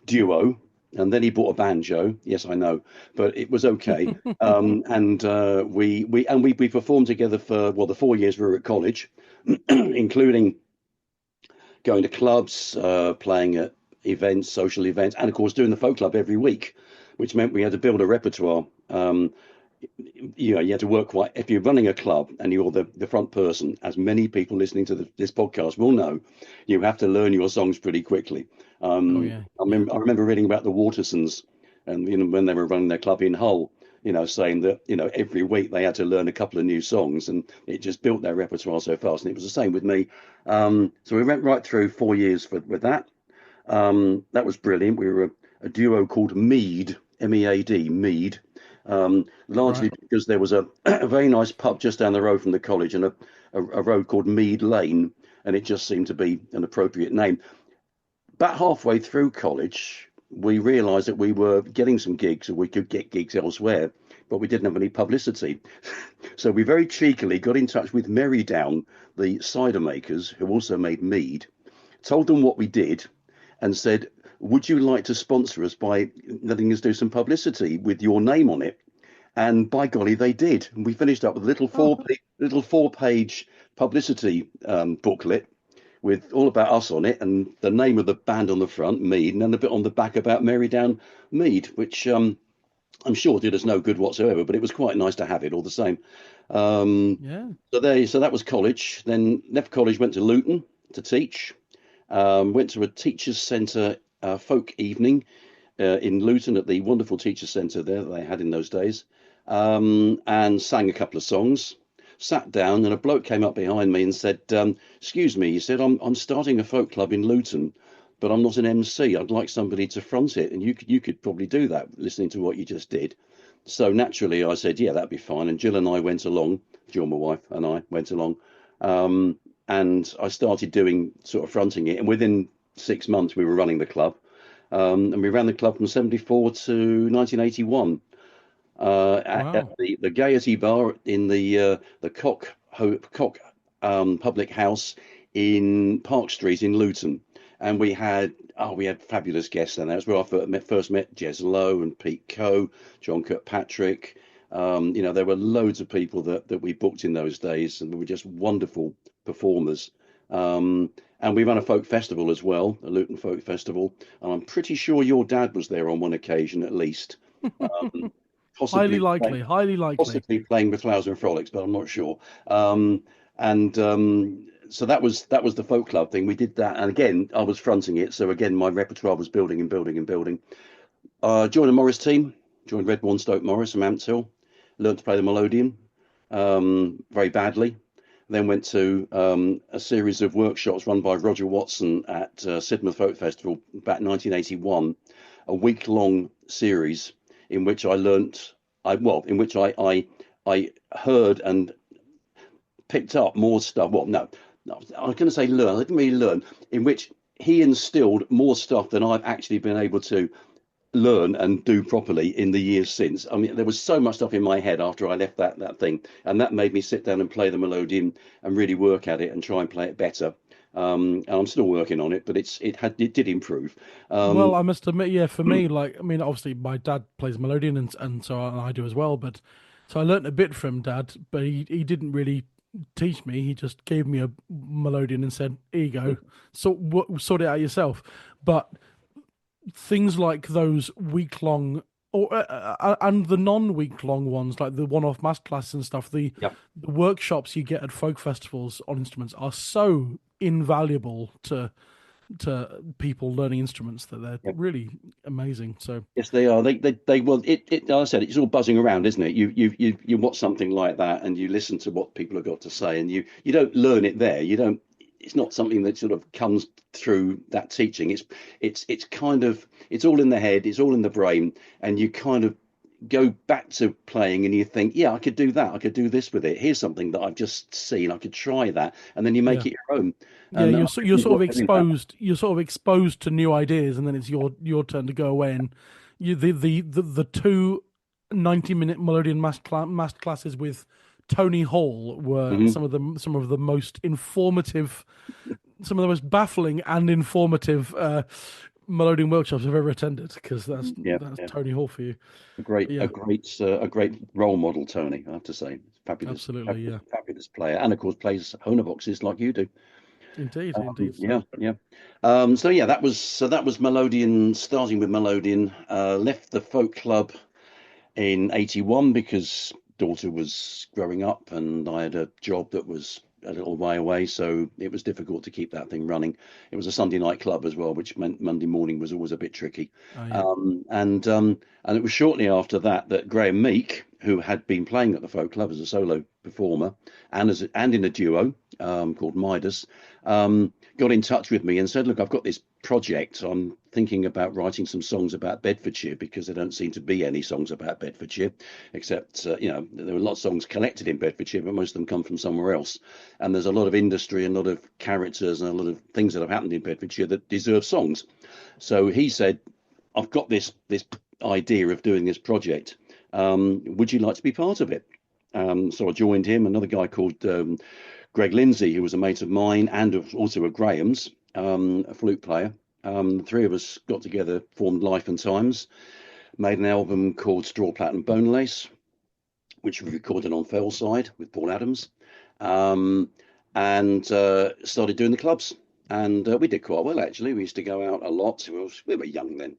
duo. And then he bought a banjo. Yes, I know, but it was okay. And we performed together for the 4 years we were at college, including going to clubs, playing at events, social events, and of course doing the folk club every week, which meant we had to build a repertoire. You had to work quite. If you're running a club and you're the front person, as many people listening to this podcast will know, you have to learn your songs pretty quickly. I remember reading about the Watersons, and when they were running their club in Hull, saying that every week they had to learn a couple of new songs, and it just built their repertoire so fast. And it was the same with me. So we went right through 4 years with that. That was brilliant. We were a duo called Mead, MEAD, Mead. Largely right. Because there was a very nice pub just down the road from the college, and a road called Mead Lane, and it just seemed to be an appropriate name. About halfway through college, we realised that we were getting some gigs, and we could get gigs elsewhere, but we didn't have any publicity. So we very cheekily got in touch with Merrydown, the cider makers, who also made mead, told them what we did, and said, "Would you like to sponsor us by letting us do some publicity with your name on it?" And by golly, they did. And we finished up with a little four-page publicity booklet with all about us on it, and the name of the band on the front, Mead, and then a bit on the back about Merrydown Mead, which I'm sure did us no good whatsoever, but it was quite nice to have it all the same. So that was college. Then left college, went to Luton to teach. Went to a teachers' centre folk evening in Luton at the wonderful teachers' centre there that they had in those days, and sang a couple of songs. Sat down, and a bloke came up behind me and said, "Excuse me," he said, I'm starting a folk club in Luton, but I'm not an MC. I'd like somebody to front it, and you could probably do that, listening to what you just did." So naturally, I said, "Yeah, that'd be fine." And Jill and I went along. Jill, my wife, and I went along. And I started doing sort of fronting it, and within 6 months we were running the club, and we ran the club from 1974 to 1981 at the Gaiety Bar in the Cock Public House in Park Street in Luton, and we had fabulous guests then. That's where I first met Jez Lowe and Pete Coe, John Kirkpatrick. There were loads of people that we booked in those days, and we were just wonderful performers. And we run a folk festival as well, a Luton Folk Festival. And I'm pretty sure your dad was there on one occasion at least. Highly Possibly likely, highly likely. possibly playing with Flowers and Frolics, but I'm not sure. And so that was the folk club thing. We did that, and again, I was fronting it. So again, my repertoire was building and building and building. Joined a Morris team, joined Redbourne Stoke Morris from Ampthill, learned to play the melodeon very badly. Then went to a series of workshops run by Roger Watson at Sidmouth Folk Festival back 1981, a week-long series in which I learnt, in which I heard and picked up more stuff. Well, no, I was going to say learn. I didn't really learn. In which he instilled more stuff than I've actually been able to learn and do properly in the years since. I mean, there was so much stuff in my head after I left that thing, and that made me sit down and play the melodeon and really work at it and try and play it better. And I'm still working on it, but it did improve. Well, I must admit, yeah, for me, like, I mean, obviously my dad plays melodeon, and so I do as well. But so I learnt a bit from dad, but he didn't really teach me. He just gave me a melodeon and said, "Here you go, sort it out yourself." But things like those week-long and the non-week-long ones, like the one-off masterclass and stuff, the workshops you get at folk festivals on instruments are so invaluable to people learning instruments that they're really amazing. So yes, they are. They well, like I said, it's all buzzing around, isn't it? You watch something like that and you listen to what people have got to say, and you don't learn it there. You don't. It's not something that sort of comes through that teaching. It's kind of, it's all in the head, it's all in the brain, and you kind of go back to playing and you think, yeah, I could do that, I could do this with it. Here's something that I've just seen, I could try that, and then you make it your own. Yeah, you're sort of exposed. You're sort of exposed to new ideas, and then it's your turn to go away. And the two 90-minute melodeon master classes with Tony Hall were some of the most informative, some of the most baffling and informative melodeon workshops I've ever attended, because that's Tony Hall for you. A great role model, Tony, I have to say. Fabulous, absolutely, fabulous player, and of course plays Honer boxes like you do. Indeed. Yeah. That was melodeon. Starting with melodeon, left the folk club in '81 because daughter was growing up and I had a job that was a little way away, so it was difficult to keep that thing running. It was a Sunday night club as well, which meant Monday morning was always a bit tricky. And it was shortly after that Graham Meek, who had been playing at the folk club as a solo performer and in a duo called Midas, got in touch with me and said, look, I've got this project. I'm thinking about writing some songs about Bedfordshire, because there don't seem to be any songs about Bedfordshire, except there were a lot of songs collected in Bedfordshire, but most of them come from somewhere else. And there's a lot of industry and a lot of characters and a lot of things that have happened in Bedfordshire that deserve songs. So he said, I've got this idea of doing this project. Would you like to be part of it? So I joined him, another guy called Greg Lindsay, who was a mate of mine and also a Graham's, a flute player. The three of us got together, formed Life and Times, made an album called Straw, Plat and Bone Lace, which we recorded on Fellside with Paul Adams, and started doing the clubs. And we did quite well, actually. We used to go out a lot. We were young then.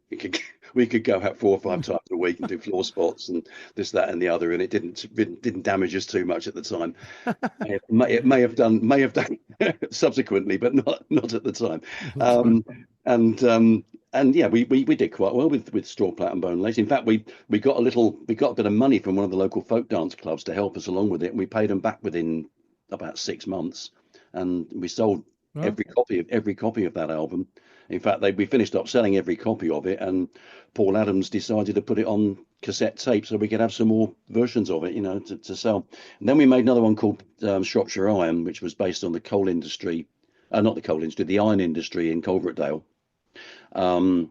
We could go out 4 or 5 times a week and do floor spots and this, that, and the other. And it didn't damage us too much at the time. It may have done subsequently, but not at the time. We did quite well with Straw, Plat and Bone Lace. In fact, we got a bit of money from one of the local folk dance clubs to help us along with it, and we paid them back within about 6 months, and we sold every copy of that album. In fact, we finished up selling every copy of it, and Paul Adams decided to put it on cassette tape so we could have some more versions of it, to sell. And then we made another one called Shropshire Iron, which was based on the coal industry, not the coal industry, the iron industry in Coalbrookdale,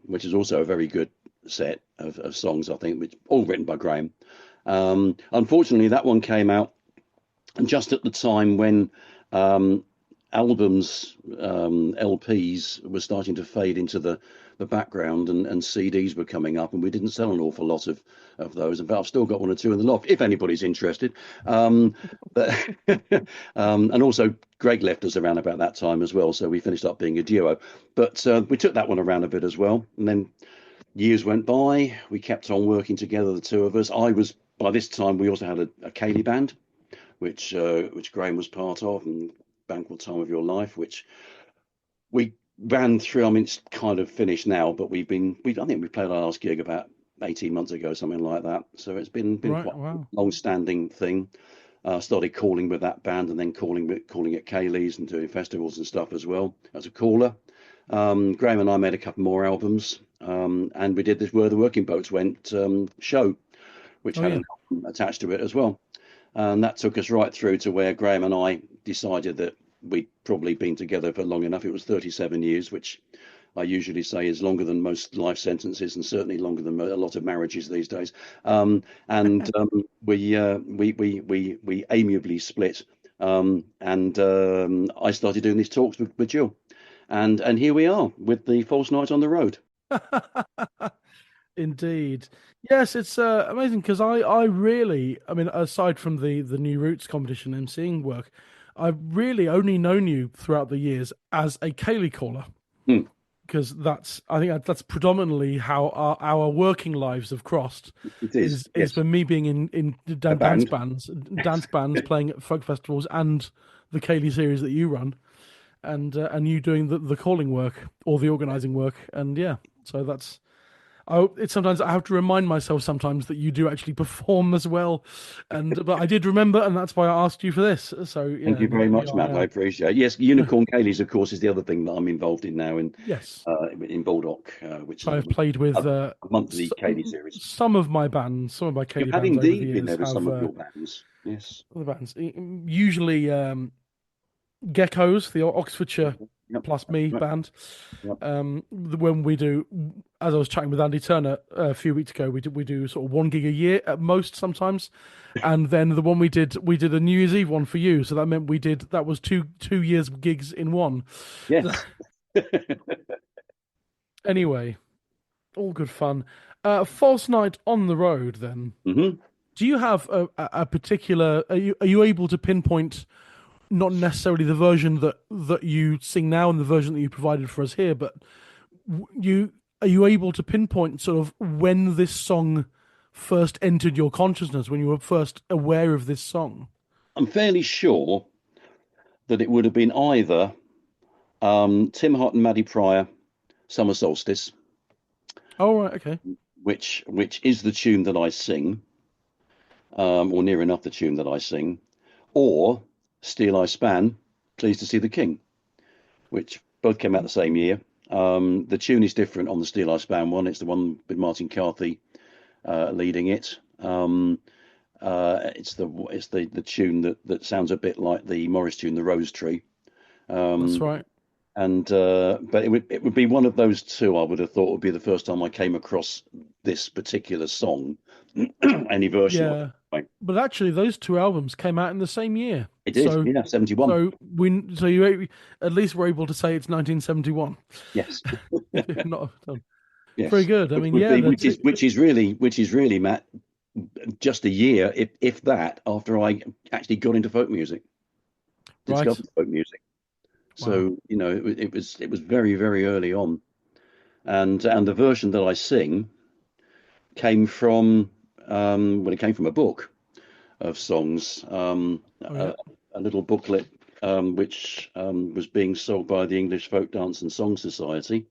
which is also a very good set of songs, I think, which all written by Graham. Unfortunately, that one came out just at the time when albums, LPs were starting to fade into the background, and CDs were coming up, and we didn't sell an awful lot of those. In fact, I've still got 1 or 2 in the loft if anybody's interested. And also Greg left us around about that time as well, so we finished up being a duo. But we took that one around a bit as well, and then years went by. We kept on working together, the two of us. By this time we also had a Ceilidh band, which Graham was part of, and a band called Time of Your Life, which we ran through. I mean, it's kind of finished now, but I think we played our last gig about 18 months ago, something like that. So it's been Right, quite wow. a long-standing thing. Started calling with that band, and then calling at Ceilidh's and doing festivals and stuff as well as a caller. Graham and I made a couple more albums, and we did this Where the Working Boats Went show, which had an album attached to it as well. And that took us right through to where Graham and I decided that we'd probably been together for long enough. It was 37 years, which I usually say is longer than most life sentences, and certainly longer than a lot of marriages these days. We amiably split, and I started doing these talks with Jill, and here we are with the False Night on the Road. Indeed. Yes, it's amazing because I mean, aside from the New Roots competition and seeing work, I've really only known you throughout the years as a Ceilidh caller. Because I think that's predominantly how our working lives have crossed. It is for me being in dance bands playing at folk festivals, and the Ceilidh series that you run, and you doing the calling work or the organising work, and so that's. It's sometimes I have to remind myself sometimes that you do actually perform as well, but I did remember, and that's why I asked you for this. So thank you very much, Matt. I appreciate it. Yes, Unicorn Ceilidh's, of course, is the other thing that I'm involved in now in Baldock, which I've played with a monthly Ceilidh series. Some of my bands, some of my Ceilidh bands over the years been there with some of your bands. Yes, the bands usually Geckos, the Oxfordshire plus me band. When we do, as I was chatting with Andy Turner a few weeks ago, we do sort of one gig a year at most sometimes, and then the one we did a New Year's Eve one for you, so that meant that was two years gigs in one. Yes. Anyway, all good fun. False Night on the Road then. Mm-hmm. Do you have a particular? Are you able to pinpoint? Not necessarily the version that you sing now and the version that you provided for us here, but are you able to pinpoint sort of when this song first entered your consciousness, when you were first aware of this song? I'm fairly sure that it would have been either Tim Hart and Maddie Pryor, Summer Solstice. Oh, right, okay. Which is the tune that I sing, or near enough the tune that I sing, or Steel Eye Span, Pleased to See the King, which both came out the same year. The tune is different on the Steel Eye Span one. It's the one with Martin Carthy leading it. It's the tune that sounds a bit like the Morris tune, The Rose Tree. That's right. And but it would be one of those two. I would have thought would be the first time I came across this particular song, any version of it. Right. But actually, those two albums came out in the same year. It did, 71. So you at least were able to say it's 1971. Yes. Not done. Yes. Very good. I mean, which is really, Matt, just a year, if that, after I actually got into folk music, discovered folk music. So it was very, very early on, and the version that I sing came from it came from a book of songs, a little booklet which was being sold by the English Folk Dance and Song Society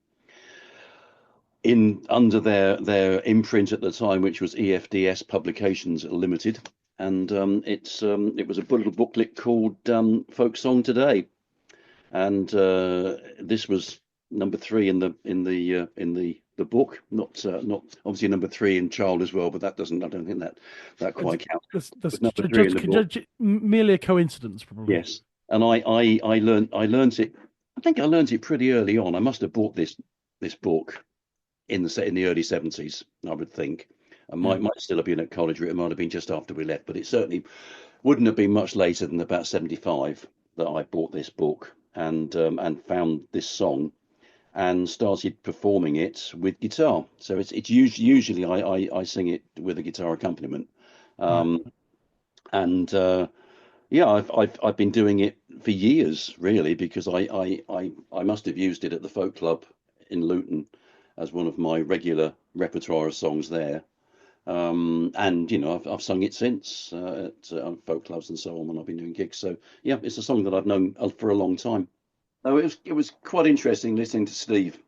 under their imprint at the time, which was EFDS Publications Limited, and it was a little booklet called Folk Song Today. And this was number 3 in the book, not obviously number 3 in Child as well, but I don't think that quite counts. That's number 3 in the book. Merely a coincidence, probably. Yes, and I learned it. I think I learned it pretty early on. I must have bought this book in the early 70s, I would think. I might still have been at college, or it might have been just after we left, but it certainly wouldn't have been much later than about 75 that I bought this book. And found this song and started performing it with guitar. So it's usually I sing it with a guitar accompaniment, and Yeah, I've been doing it for years, really, because I must have used it at the folk club in Luton as one of my regular repertoire of songs there. And I've sung it since at folk clubs and so on when I've been doing gigs. So yeah, it's a song that I've known for a long time. Oh, it was quite interesting listening to Steve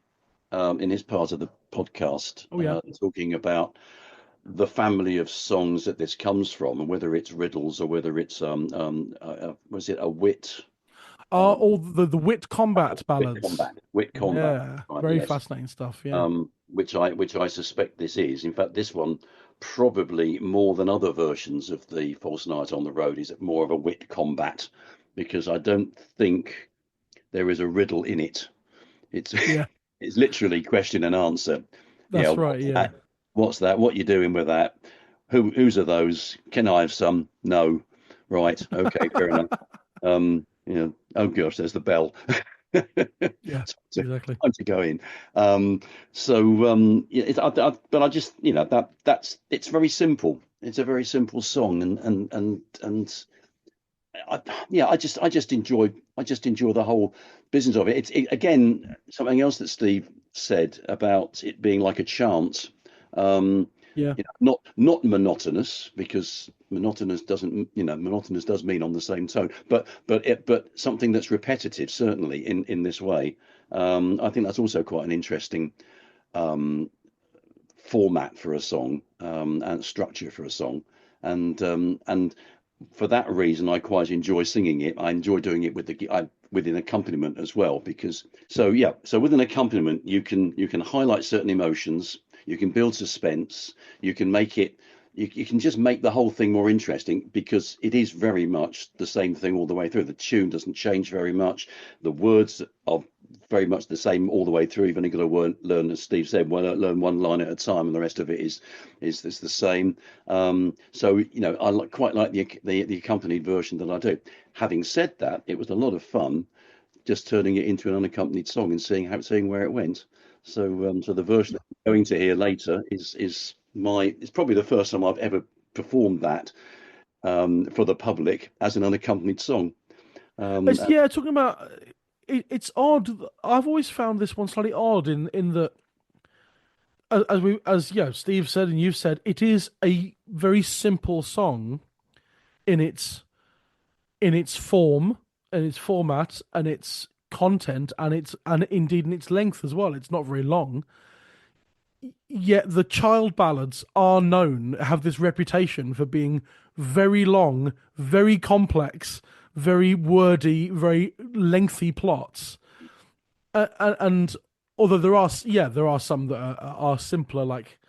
in his part of the podcast Oh yeah. talking about the family of songs that this comes from, and whether it's riddles or whether it's was it a wit? All the wit combat ballads. Wit combat, Yeah, right? very Yes, fascinating stuff. Yeah. which I suspect this is. In fact, this one probably more than other versions of the False Night on the Road is more of a wit combat, because I don't think there is a riddle in it. It's Yeah, it's literally question and answer. Yeah, that's right. Yeah. what's that? What you doing with that? Whose are those? Can I have some? No. Right. Okay. Fair enough. Oh gosh, there's the bell. Yeah, So, exactly. time to go in. Yeah, but I just, that's it's very simple. It's a very simple song, and I just enjoy the whole business of it. Again, something else that Steve said about it being like a chant. Yeah. Not monotonous, because monotonous does mean on the same tone, but something that's repetitive, certainly in this way. I think that's also quite an interesting format for a song, and structure for a song, and for that reason, I quite enjoy singing it. I enjoy doing it with an accompaniment as well, because so with an accompaniment, you can highlight certain emotions, you can build suspense, you can make it, you can just make the whole thing more interesting, because it is very much the same thing all the way through. The tune doesn't change very much. The words are very much the same all the way through. You've only got to learn, as Steve said, learn one line at a time, and the rest of it is the same. So I quite like the accompanied version that I do. Having said that, it was a lot of fun just turning it into an unaccompanied song and seeing where it went. So the version that I'm going to hear later is it's probably the first time I've ever performed that for the public as an unaccompanied song. Yeah, talking about it's odd. I've always found this one slightly odd in that, as Steve said and you've said, it is a very simple song in its form and its format and its content and indeed in its length as well. It's not very long. Yet the child ballads have this reputation for being very long, very complex, very wordy, very lengthy plots. And although there are some that are simpler, like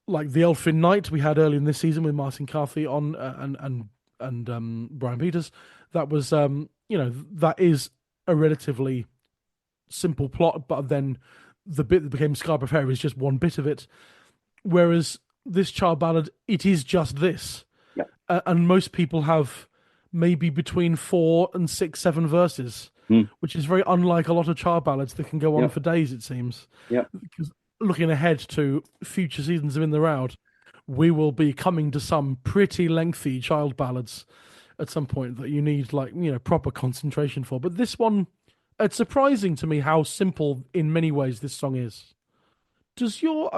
the Elfin Knight we had early in this season with Martin Carthy on and Brian Peters, that was that is a relatively simple plot, but then the bit that became Scarborough Fair is just one bit of it, whereas this child ballad, it is just this. Yeah. And most people have maybe between 4 and 6, 7 verses, which is very unlike a lot of child ballads that can go on for days, it seems. Yeah. Because looking ahead to future seasons of In the Roud, we will be coming to some pretty lengthy child ballads at some point that you need proper concentration for. But this one, it's surprising to me how simple in many ways this song is. Does your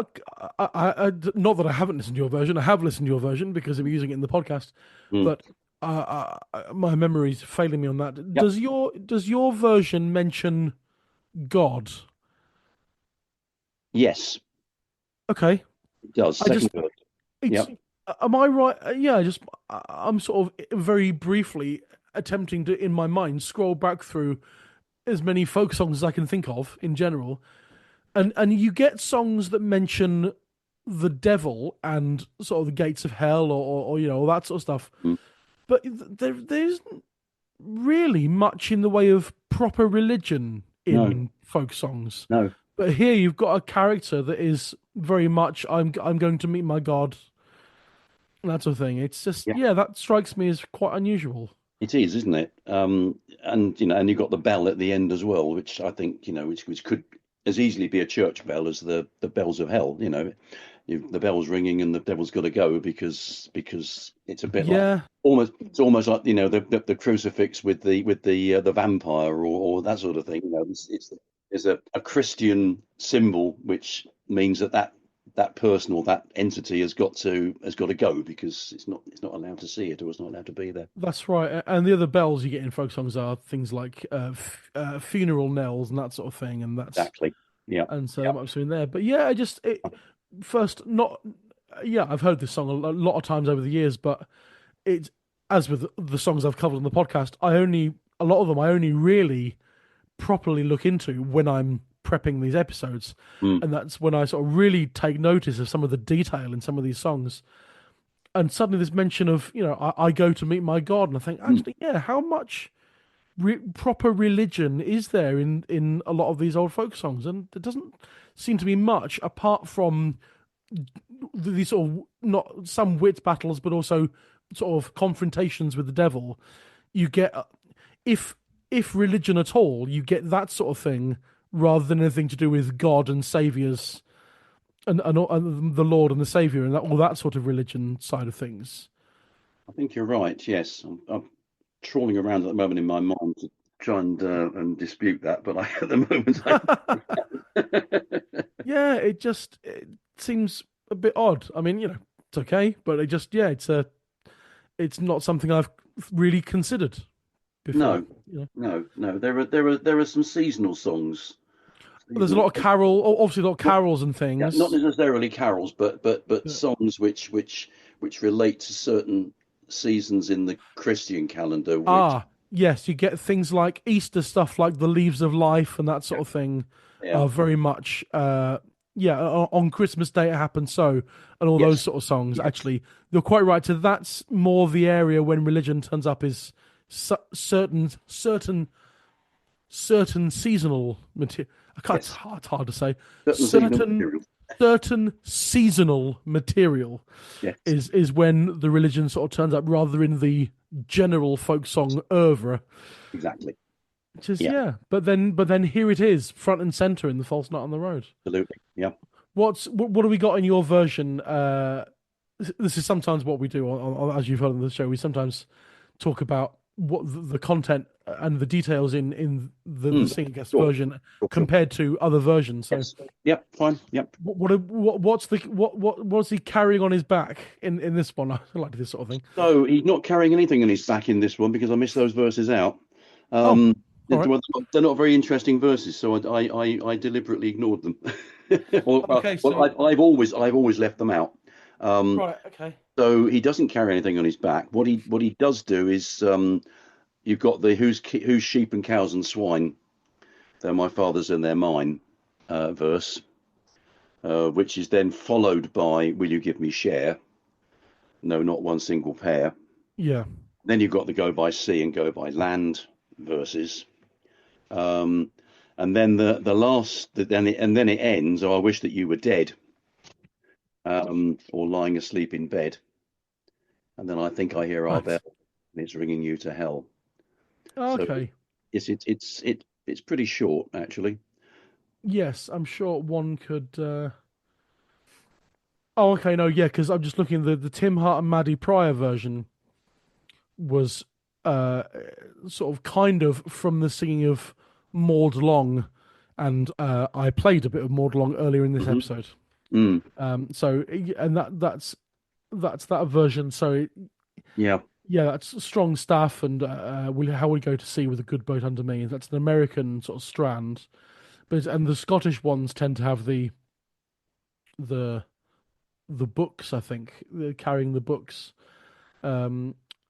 not that I haven't listened to your version, I have listened to your version because I'm using it in the podcast, but my memory's failing me on that. Yep. Does your version mention God? Yes. Okay. It does. Second verse. Yep. Am I right? Yeah, I'm sort of very briefly attempting to, in my mind, scroll back through as many folk songs as I can think of in general, and you get songs that mention the devil and sort of the gates of hell or all that sort of stuff, but there isn't really much in the way of proper religion in folk songs. No. But here you've got a character that is very much I'm going to meet my God. That sort of thing. It's just that strikes me as quite unusual. It is, isn't it? And you've got the bell at the end as well, which I think which could as easily be a church bell as the bells of hell. You know, the bell's ringing and the devil's got to go because it's a bit like Yeah, almost like, you know, the crucifix with the vampire or that sort of thing. You know, it's a Christian symbol, which means that person or that entity has got to go because it's not allowed to see it, or it's not allowed to be there. that's right. And the other bells you get in folk songs are things like funeral knells and that sort of thing, and that's Exactly. Yeah. and so Yeah. there might be something there. But yeah, first not yeah, I've heard this song a lot of times over the years, but it as with the songs I've covered on the podcast, a lot of them I only really properly look into when I'm prepping these episodes, and that's when I sort of really take notice of some of the detail in some of these songs. And suddenly, this mention of I go to meet my God, and I think actually, yeah, how much proper religion is there in a lot of these old folk songs? And there doesn't seem to be much apart from these sort of not some wit battles, but also sort of confrontations with the devil. You get if religion at all, you get that sort of thing rather than anything to do with God and saviors and the Lord and the Savior and all that sort of religion side of things. I think you're right. Yes, I'm trawling around at the moment in my mind to try and dispute that, but at the moment, Yeah, it seems a bit odd. I mean, it's okay, but it's not something I've really considered before. No. There are some seasonal songs. There's a lot of obviously a lot of carols and things. Yeah, not necessarily carols, but songs which relate to certain seasons in the Christian calendar. Yes, you get things like Easter stuff, like the leaves of life and that sort of thing. Are very much on Christmas Day it happened so, and all those sort of songs. Actually, you're quite right. So that's more the area when religion turns up is certain seasonal material. It's hard to say. Certain seasonal material is when the religion sort of turns up, rather in the general folk song oeuvre. Exactly. Which is but then here it is, front and center in the False Night on the Road. Absolutely. Yeah. What do we got in your version? This is sometimes what we do on as you've heard on the show. We sometimes talk about what the content and the details in the singer guest version compared to other versions. So, yes. Yep, fine. Yep. What's he carrying on his back in this one? I like this sort of thing. So he's not carrying anything on his back in this one because I missed those verses out. Right. They're not very interesting verses, so I deliberately ignored them. I've always left them out. Right. Okay. So he doesn't carry anything on his back. What he does do is you've got the whose sheep and cows and swine, they're my father's and they're mine verse, which is then followed by will you give me share? No, not one single pair. Yeah. Then you've got the go by sea and go by land verses, and then the last, then it ends. Oh, I wish that you were dead, or lying asleep in bed, and then I think I hear our bell, and it's ringing you to hell. Okay. So it's pretty short actually. Yes, I'm sure one could. Oh, okay, no, yeah, because I'm just looking the Tim Hart and Maddie Pryor version was sort of kind of from the singing of Maud Long, and I played a bit of Maud Long earlier in this episode. So and that's that version. So yeah, that's strong stuff. And how we go to sea with a good boat under me. That's an American sort of strand, and the Scottish ones tend to have the books. I think they're carrying the books.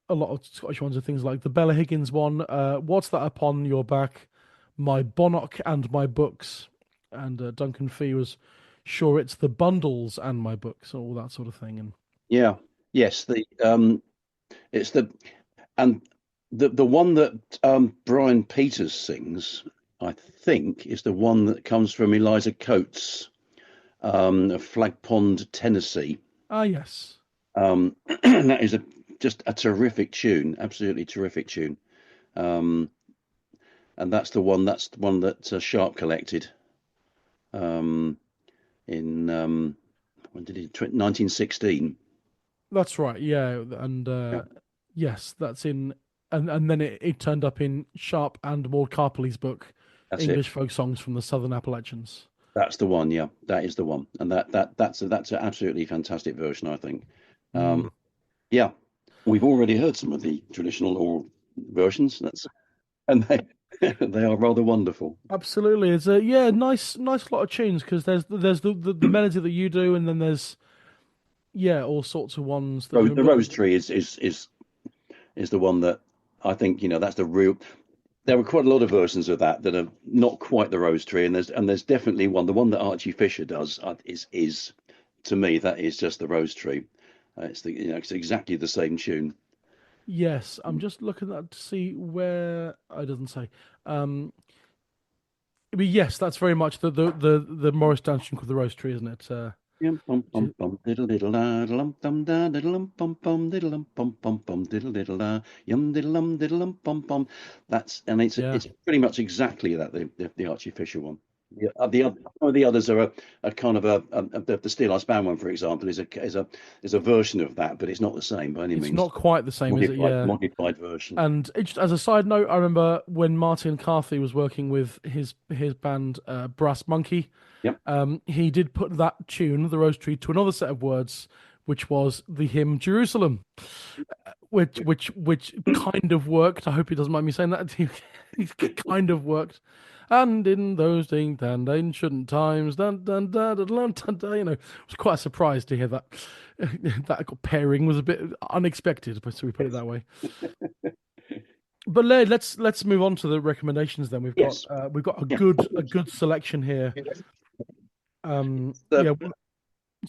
A lot of Scottish ones are things like the Bella Higgins one. What's that upon your back? My bonnock and my books. And Duncan Fee was sure it's the bundles and my books, all that sort of thing. And yes, it's the one that Brian Peters sings, I think, is the one that comes from Eliza Coates, of Flag Pond, Tennessee. Yes. That is just a terrific tune, absolutely terrific tune, and that's the one that Sharp collected, in when did it? 1916. That's right. Yeah, and yes, that's in, and then it turned up in Sharp and Maud Carpley's book, That's English it. folk songs from the Southern Appalachians. That's the one. Yeah, that is the one, and that's an absolutely fantastic version, I think. Mm. Yeah, we've already heard some of the traditional oral versions. And they they are rather wonderful. Absolutely, it's a nice lot of tunes because there's the melody that you do, and then there's all sorts of ones that The Rose Tree is the one that I think, that's the real. There were quite a lot of versions of that are not quite the Rose Tree, and there's definitely one. The one that Archie Fisher does is to me, that is just the Rose Tree. It's exactly the same tune. Yes, I'm just looking at to see where it doesn't say. But yes, that's very much the Morris dancing with the Rose Tree, isn't it? Yum bum bum bum diddle diddle da diddle dum da diddle bum bum diddle bum bum bum diddle diddle da yum diddle bum bum. It's pretty much exactly that the Archie Fisher one. The others are a kind of the Steel Ice Band one, for example, is a version of that, but it's not the same by any means. It's not quite the same, is it? Yeah, modified version. And just as a side note, I remember when Martin Carthy was working with his band Brass Monkey. Yep. He did put that tune, the Rose Tree, to another set of words, which was the hymn Jerusalem, which kind of worked. I hope he doesn't mind me saying that. It kind of worked. And in those ancient times, I was quite surprised to hear that. That pairing was a bit unexpected, so we put it that way. But let's move on to the recommendations. Then we've got a good selection here. So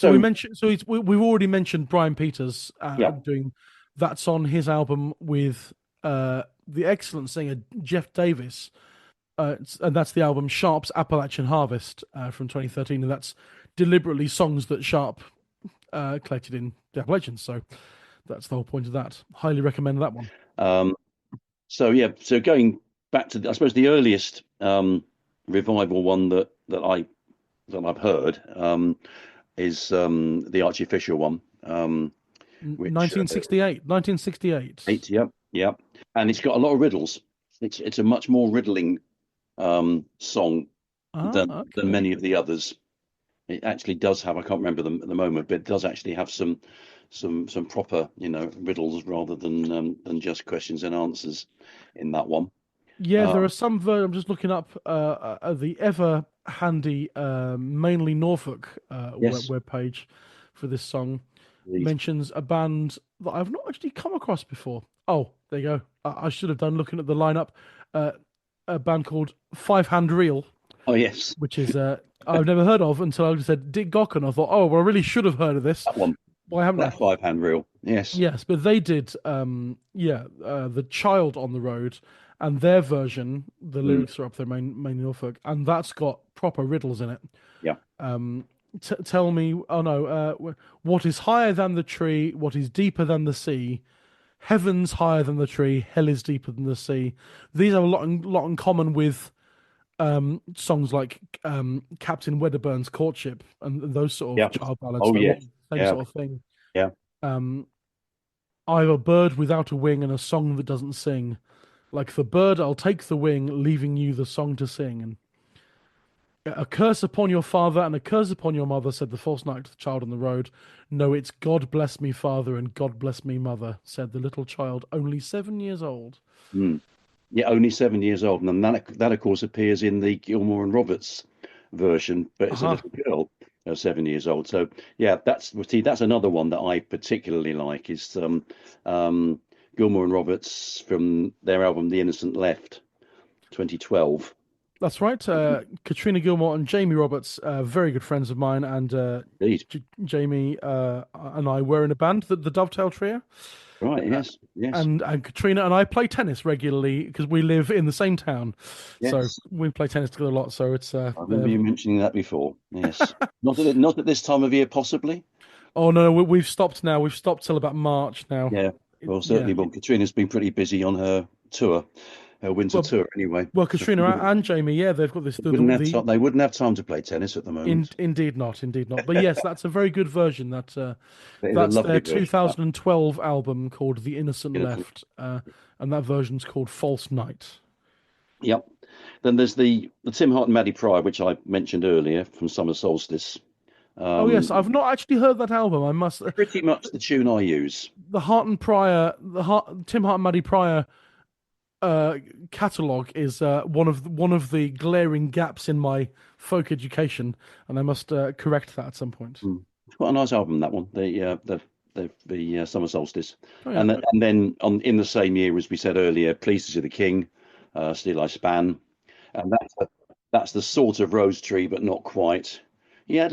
we mentioned. So we've already mentioned Brian Peters doing. That's on his album with the excellent singer Jeff Davis. And that's the album Sharp's Appalachian Harvest from 2013, and that's deliberately songs that Sharp collected in the Appalachians. So that's the whole point of that. Highly recommend that one. So going back to I suppose the earliest revival one that I've heard is the Archie Fisher one, which, 1968. Yeah, and it's got a lot of riddles. It's a much more riddling song than many of the others. It actually does have, I can't remember them at the moment, but it does actually have some proper riddles rather than just questions and answers in that one. Yeah, there are some. I'm just looking up the ever handy mainly Norfolk web page for this song. Mentions a band that I've not actually come across before. Oh, there you go. I should have done looking at the lineup. A band called Five Hand Reel. Oh yes, which is I've never heard of until I said Dick Gocken. I thought, oh well, I really should have heard of this. That one. Why haven't I? Five Hand Reel. Yes, but they did. The Child on the Road, and their version. The lyrics are up there, mainly Norfolk, and that's got proper riddles in it. Yeah. Tell me, what is higher than the tree? What is deeper than the sea? Heaven's higher than the tree. Hell is deeper than the sea. These have a lot in common with songs like Captain Wedderburn's Courtship and those sort of child ballads. Oh yeah, same sort of thing. Yeah. I've a bird without a wing and a song that doesn't sing. Like the bird, I'll take the wing, leaving you the song to sing. And a curse upon your father and a curse upon your mother, said the false knight to the child on the road. No, it's God bless me, father, and God bless me, mother, said the little child, only 7 years old. Yeah, only 7 years old. And that of course, appears in the Gilmore and Roberts version, but it's a little girl, 7 years old. So, yeah, that's another one that I particularly like, is Gilmore and Roberts from their album The Innocent Left, 2012. That's right. Katrina Gilmore and Jamie Roberts, very good friends of mine, and Jamie and I were in a band, the Dovetail Trio. Right. Yes. And Katrina and I play tennis regularly because we live in the same town, so we play tennis together a lot. So it's. I remember you mentioning that before. Yes. not at this time of year, possibly. Oh no, we've stopped now. We've stopped till about March now. Yeah. Well, certainly. Well, Katrina's been pretty busy on her tour. her winter tour anyway. Well, Katrina and Jamie, yeah, they've got this. They wouldn't have time to play tennis at the moment. Indeed not. But yes, that's a very good version. That's their 2012 album called "The Innocent Left," and that version's called "False Night." Yep. Then there's the Tim Hart and Maddie Pryor, which I mentioned earlier from Summer Solstice. Oh yes, I've not actually heard that album. I must. Pretty much the tune I use. The Tim Hart and Maddie Pryor catalogue is one of the glaring gaps in my folk education, and I must correct that at some point. It's quite a nice album, that one. The Summer Solstice, oh, yeah. and then in the same year, as we said earlier, Pleased to See the King, Still I Span, and that's the sort of rose tree, but not quite. It's that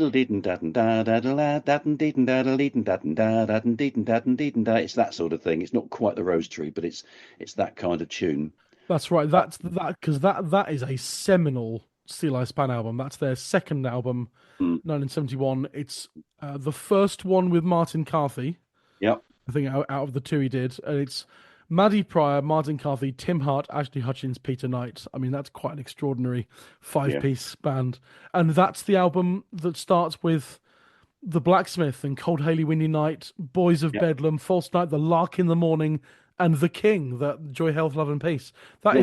sort of thing. It's not quite the rose tree, but it's that kind of tune. That's right. That's because that is a seminal Still I Span album. That's their second album, 1971. It's the first one with Martin Carthy. Yep. I think out of the two he did, and it's Maddie Pryor, Martin Carthy, Tim Hart, Ashley Hutchins, Peter Knight. I mean, that's quite an extraordinary five-piece band. And that's the album that starts with The Blacksmith and Cold Hailey Windy Night, Boys of Bedlam, False Night, The Lark in the Morning, and The King, that Joy, Health, Love and Peace. That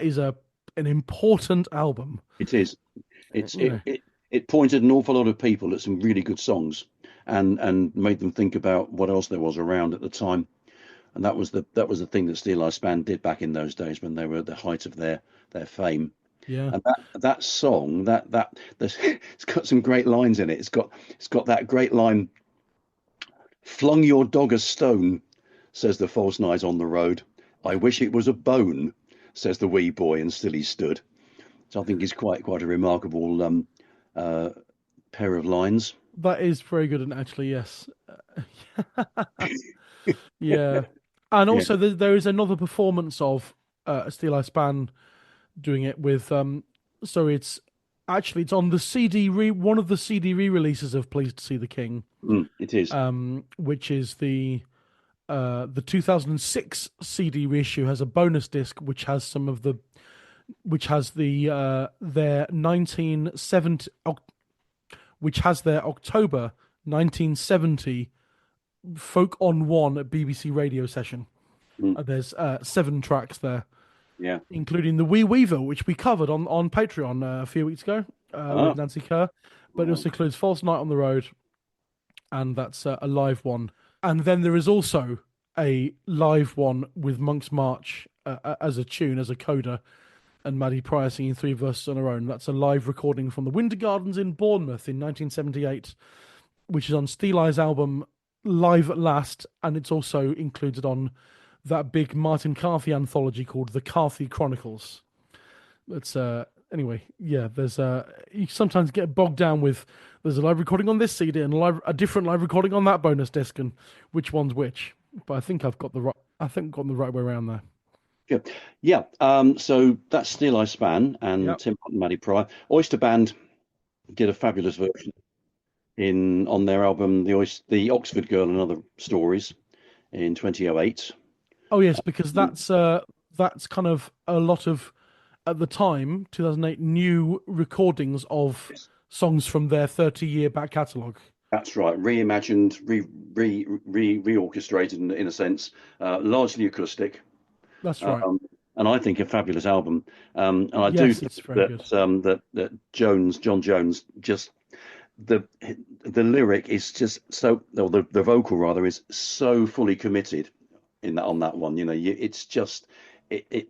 is an important album. It is. It pointed an awful lot of people at some really good songs and made them think about what else there was around at the time. And that was the thing that Still I Span did back in those days when they were at the height of their fame. Yeah. And that song it's got some great lines in it. It's got that great line. Flung your dog a stone, says the false knight on the road. I wish it was a bone, says the wee boy, and still he stood. So I think it's quite a remarkable pair of lines. That is very good, and actually, yes. Yeah. And also, there is another performance of Still I Span doing it with. So it's on the CD one of the CD re-releases of Pleased to See the King. It is. Which is the 2006 CD reissue has a bonus disc which has their 1970 which has their October 1970 Folk on One BBC radio session. There's 7 tracks there, including the Wee Weaver, which we covered on Patreon a few weeks ago with Nancy Kerr. But it also includes False Night on the Road, and that's a live one. And then there is also a live one with Monk's March as a tune, as a coda, and Maddie Pryor singing 3 verses on her own. That's a live recording from the Winter Gardens in Bournemouth in 1978, which is on Still I's album Live at Last, and it's also included on that big Martin Carthy anthology called The Carthy Chronicles. It's anyway, yeah. There's you sometimes get bogged down with there's a live recording on this CD and a different live recording on that bonus disc, and which one's which. But I think I've got the right way around there. Good. Yeah. So that's Still I Span and Tim Hart and Maddie Pryor. Oyster Band did a fabulous version on their album the Oxford Girl and Other Stories in 2008. Oh yes, because that's kind of a lot of, at the time, 2008, new recordings of songs from their 30-year back catalogue. That's right, reimagined, reorchestrated in a sense, largely acoustic. That's right. And I think a fabulous album. And I yes, do it's very that John Jones, just the lyric is just so, or the vocal rather, is so fully committed on that one. You know, it's just the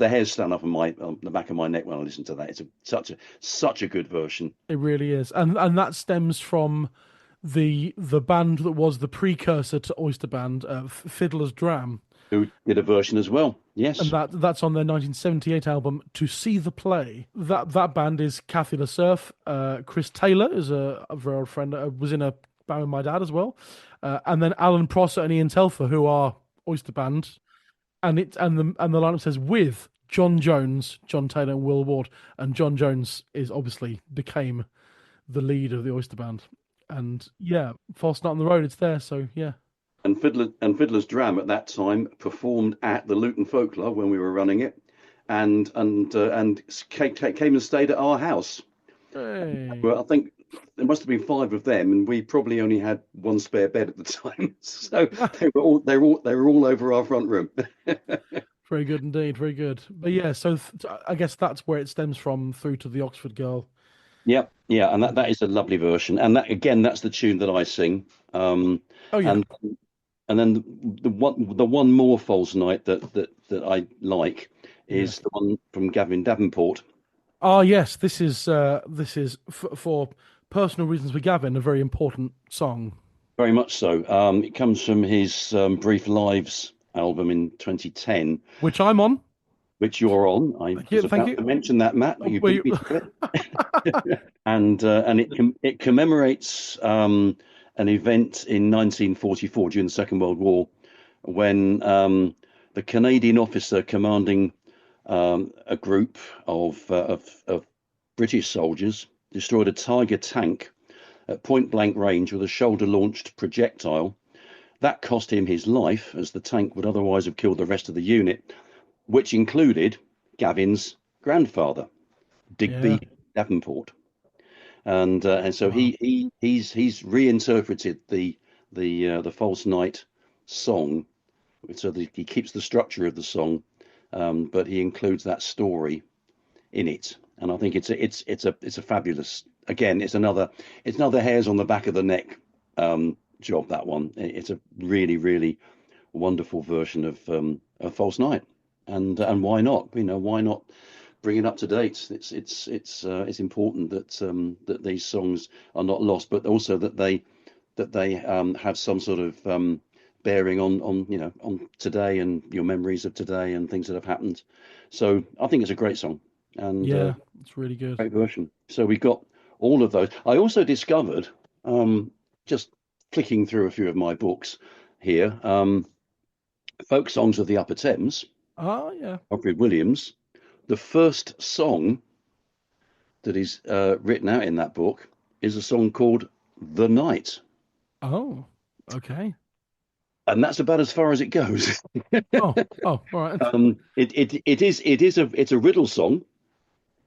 hairs stand up on the back of my neck when I listen to that. It's such a good version. It really is, and that stems from the band that was the precursor to Oyster Band, Fiddler's Dram, who did a version as well. Yes, and that's on their 1978 album To See the Play. That band is Kathy LaSurf, Chris Taylor is a very old friend, was in a band with my dad as well, and then Alan Prosser and Ian Telfer, who are Oyster Band, and the lineup says with John Jones, John Taylor, and Will Ward, and John Jones became the lead of the Oyster Band, and False Night on the Road, it's there, so yeah. And Fiddler's Dram at that time performed at the Luton Folk Club when we were running it, and came and stayed at our house. Hey. Well, I think there must have been five of them, and we probably only had one spare bed at the time, so they were all over our front room. Very good indeed, very good. But yeah, so I guess that's where it stems from through to the Oxford Girl. Yeah, and that is a lovely version, and that again, that's the tune that I sing. Oh yeah. And then the one more false night that I like is the one from Gavin Davenport. Oh yes, this is for personal reasons with Gavin a very important song. Very much so. It comes from his Brief Lives album in 2010, which I'm on. Which you're on. I was about to mention that, Matt, but you beat me to it. And it commemorates an event in 1944 during the Second World War, when the Canadian officer commanding a group of British soldiers destroyed a Tiger tank at point blank range with a shoulder launched projectile. That cost him his life, as the tank would otherwise have killed the rest of the unit, which included Gavin's grandfather, Digby Davenport. And so he's reinterpreted the False Night song, so that he keeps the structure of the song, but he includes that story in it. And I think it's a fabulous. Again, it's another hairs on the back of the neck job. That one. It's a really, really wonderful version of False Night. And why not? Why not bring it up to date? It's important that these songs are not lost, but also that they have some sort of bearing on today and your memories of today and things that have happened. So I think it's a great song, and it's really good. Great version. So we got all of those. I also discovered, just flicking through a few of my books here, Folk Songs of the Upper Thames. Oh yeah, Alfred Williams. The first song that is written out in that book is a song called "The Night." Oh, okay. And that's about as far as it goes. All right. It's a riddle song.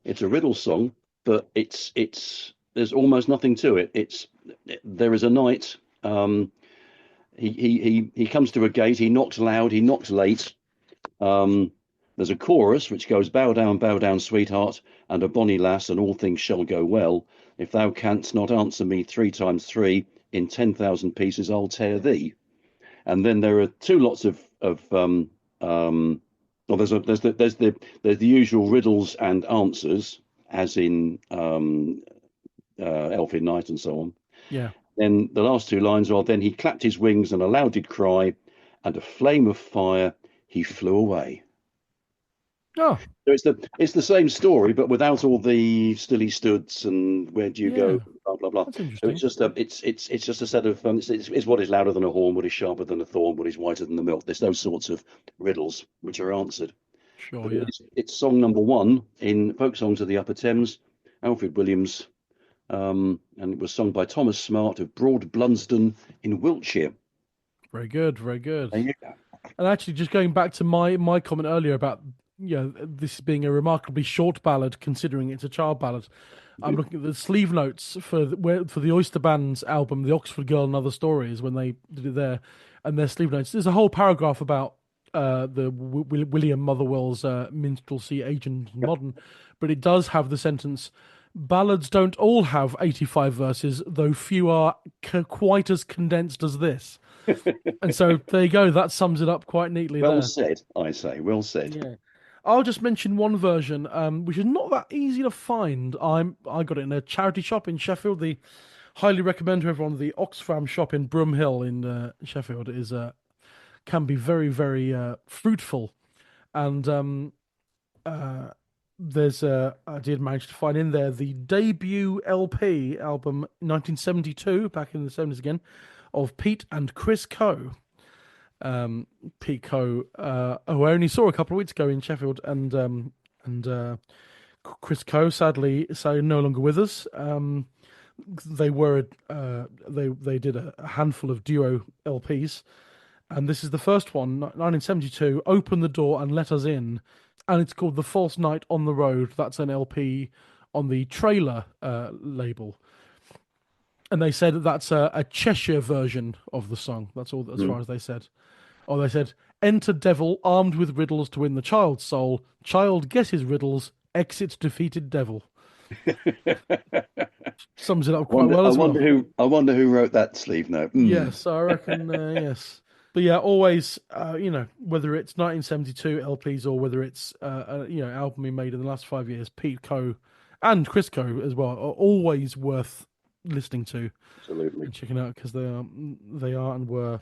It's a riddle song, but there's almost nothing to it. There is a night. He comes to a gate. He knocks loud. He knocks late. There's a chorus which goes, bow down, sweetheart, and a bonny lass, and all things shall go well. If thou canst not answer me 3 times 3, in 10,000 pieces I'll tear thee. And then there are two lots of well, there's the usual riddles and answers, as in Elfin Night and so on. Yeah. Then the last 2 lines are, then he clapped his wings and aloud did cry, and a flame of fire he flew away. Oh, so it's the same story, but without all the still he stoods and where do you go, blah blah blah. That's interesting. So it's just a set of it's what is louder than a horn, what is sharper than a thorn, what is whiter than the milk. There's those sorts of riddles which are answered. Sure, yeah. It's song number 1 in Folk Songs of the Upper Thames, Alfred Williams, and it was sung by Thomas Smart of Broad Blunsdon in Wiltshire. Very good, very good. There you go. And actually, just going back to my comment earlier about this being a remarkably short ballad, considering it's a child ballad. I'm looking at the sleeve notes for the Oyster Band's album, The Oxford Girl and Other Stories, when they did it there, and their sleeve notes. There's a whole paragraph about the William Motherwell's minstrelsy, ancient and modern, but it does have the sentence, ballads don't all have 85 verses, though few are quite as condensed as this. And so there you go. That sums it up quite neatly. Well there. said, I say. Well said. Yeah. I'll just mention one version, which is not that easy to find. I got it in a charity shop in Sheffield. The highly recommend to everyone the Oxfam shop in Broomhill in Sheffield is can be very, very fruitful. And there's I did manage to find in there the debut LP album 1972, back in the 70s again, of Pete and Chris Coe. Pete Coe, who I only saw a couple of weeks ago in Sheffield, and Chris Coe, sadly, so no longer with us. They were they did a handful of duo LPs, And this is the first one, 1972, Open the Door and Let Us In. And it's called The False Night on the Road. That's an LP on the Trailer label. And they said that's a Cheshire version of the song. That's all as far as they said. Oh, they said, enter devil armed with riddles to win the child's soul. Child guesses riddles, exit defeated devil. Sums it up quite well as well. I wonder who wrote that sleeve note. Yes, I reckon, yes. But yeah, always, whether it's 1972 LPs or whether it's, album he made in the last 5 years, Pete Coe and Chris Coe as well, are always worth listening to. Absolutely. And checking out because they are and were,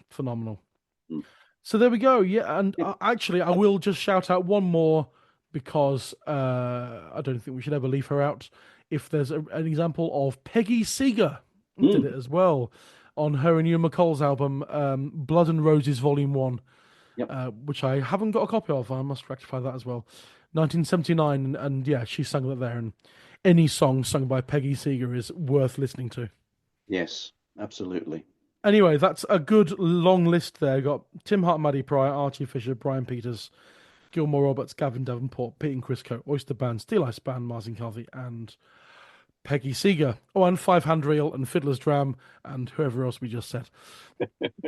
phenomenal. So there we go. Yeah, and actually, I will just shout out one more because I don't think we should ever leave her out. If there's an example of Peggy Seeger did it as well on her and Ewan McCall's album Blood and Roses Volume 1, which I haven't got a copy of. I must rectify that as well. 1979, and yeah, she sang that there. And any song sung by Peggy Seeger is worth listening to. Yes, absolutely. Anyway, that's a good long list there. Got Tim Hart, Maddie Pryor, Archie Fisher, Brian Peters, Gilmore Roberts, Gavin Davenport, Pete and Chris Coe, Oyster Band, Steel Ice Band, Martin Carthy, and Peggy Seeger. Oh, and Five Hand Reel and Fiddler's Dram and whoever else we just said.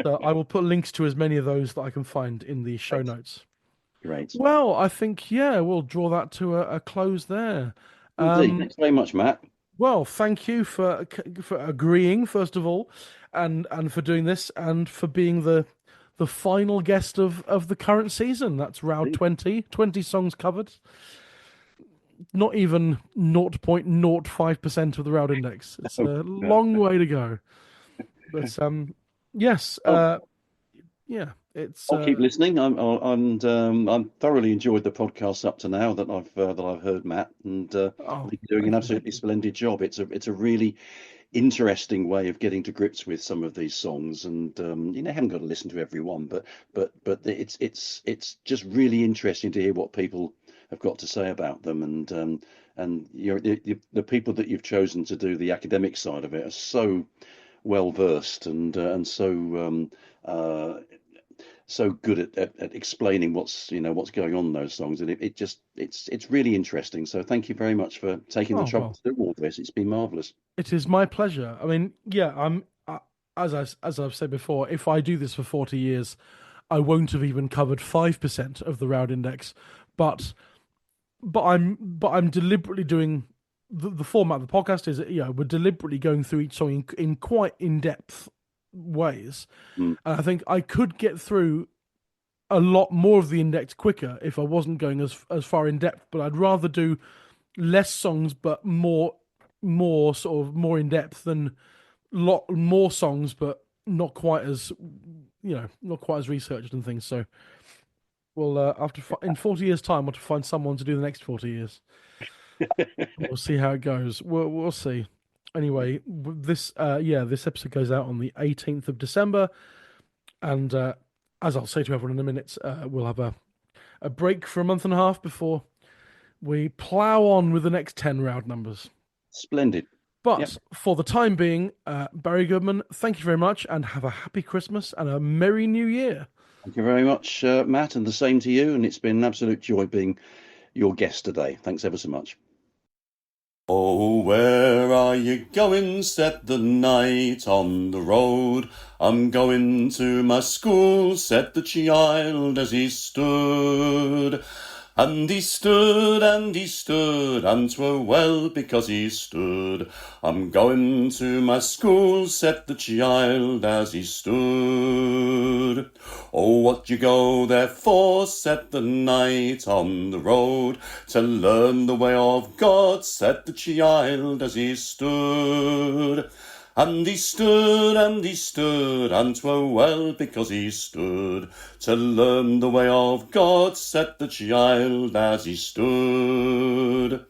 So I will put links to as many of those that I can find in the show notes. Great. Well, I think, we'll draw that to a close there. Indeed. Thanks very much, Matt. Well, thank you for agreeing, first of all, and for doing this, and for being the final guest of the current season. That's Roud 20 songs covered. Not even 0.05% of the Roud Index. It's a long way to go. But yes, it's. I'll keep listening. I'm thoroughly enjoyed the podcast up to now that I've heard, Matt, and I think you're doing an absolutely splendid job. It's a really interesting way of getting to grips with some of these songs, and haven't got to listen to every one, but it's just really interesting to hear what people have got to say about them, and the people that you've chosen to do the academic side of it are so well versed and so good at explaining what's going on in those songs, and it's really interesting. So thank you very much for taking the trouble to do all this. It's been marvelous. It is my pleasure. I mean, as I've said before, if I do this for 40 years, I won't have even covered 5% of the Roud Index, but I'm deliberately doing the format of the podcast is we're deliberately going through each song in quite in-depth ways. And I think I could get through a lot more of the index quicker if I wasn't going as far in depth, but I'd rather do less songs but more sort of more in depth than lot more songs but not quite as researched and things. So we'll in 40 years time we'll have to find someone to do the next 40 years. We'll see how it goes. We'll see. Anyway, this episode goes out on the 18th of December, and as I'll say to everyone in a minute, we'll have a break for a month and a half before we plough on with the next 10 Roud numbers. Splendid. But for the time being, Barry Goodman, thank you very much, and have a happy Christmas and a Merry New Year. Thank you very much, Matt, and the same to you, and it's been an absolute joy being your guest today. Thanks ever so much. Oh, where are you going? Said the knight on the road. I'm going to my school, said the child as he stood. And he stood, and he stood, and 'twere well because he stood. I'm going to my school, said the child as he stood. Oh, what you go there for, said the knight on the road. To learn the way of God, said the child as he stood. And he stood, and he stood, and 'twere well because he stood. To learn the way of God, said the child as he stood.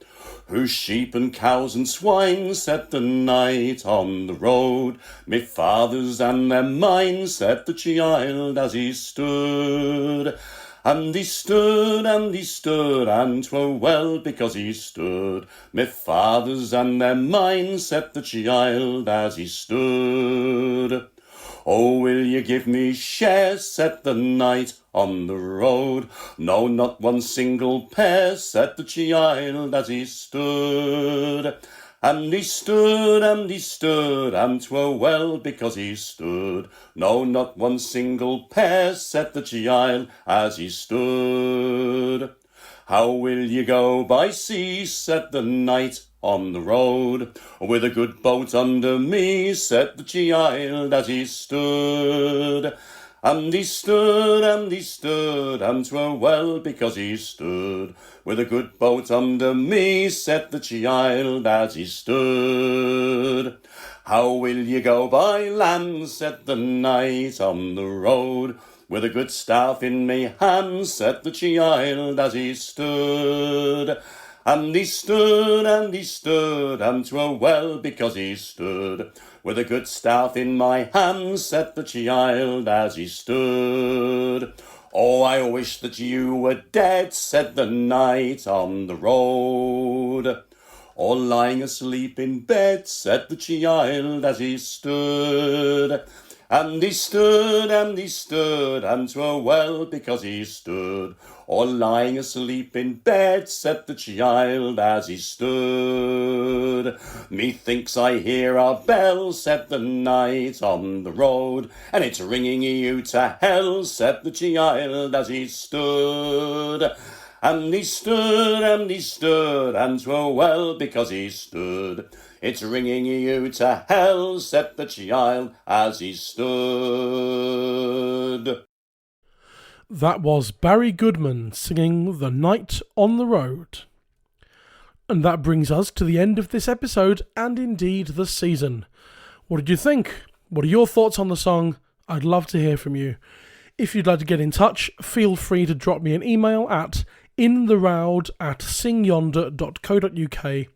Whose sheep and cows and swine, said the knight on the road. Me father's and they're mine, said the child as he stood. And he stood, and he stood, and 'twere well because he stood. Me father's and they're mine, said the child as he stood. Oh, will you give me share, said the knight on the road. No, not one single pair, said the child as he stood. And he stood, and he stood, and 'twere well because he stood. No, not one single pair, said the child as he stood. How will you go by sea, said the knight on the road. With a good boat under me, said the child as he stood. And he stood, and he stood, and 'twere well because he stood. With a good boat under me, said the child as he stood. How will you go by land, said the knight on the road. With a good staff in me hand, said the child as he stood. And he stood, and he stood, and 'twere well because he stood. With a good staff in my hand, said the child as he stood. Oh, I wish that you were dead, said the knight on the road. Or lying asleep in bed, said the child as he stood. And he stood, and he stood, and 'twere well because he stood. Or lying asleep in bed, said the child as he stood. Methinks I hear a bell, said the knight on the road. And it's ringing you to hell, said the child as he stood. And he stood, and he stood, and 'twere well because he stood. It's ringing you to hell, said the child as he stood. That was Barry Goodman singing The Night on the Road. And that brings us to the end of this episode and indeed the season. What did you think? What are your thoughts on the song? I'd love to hear from you. If you'd like to get in touch, feel free to drop me an email at intheroud@singyonder.co.uk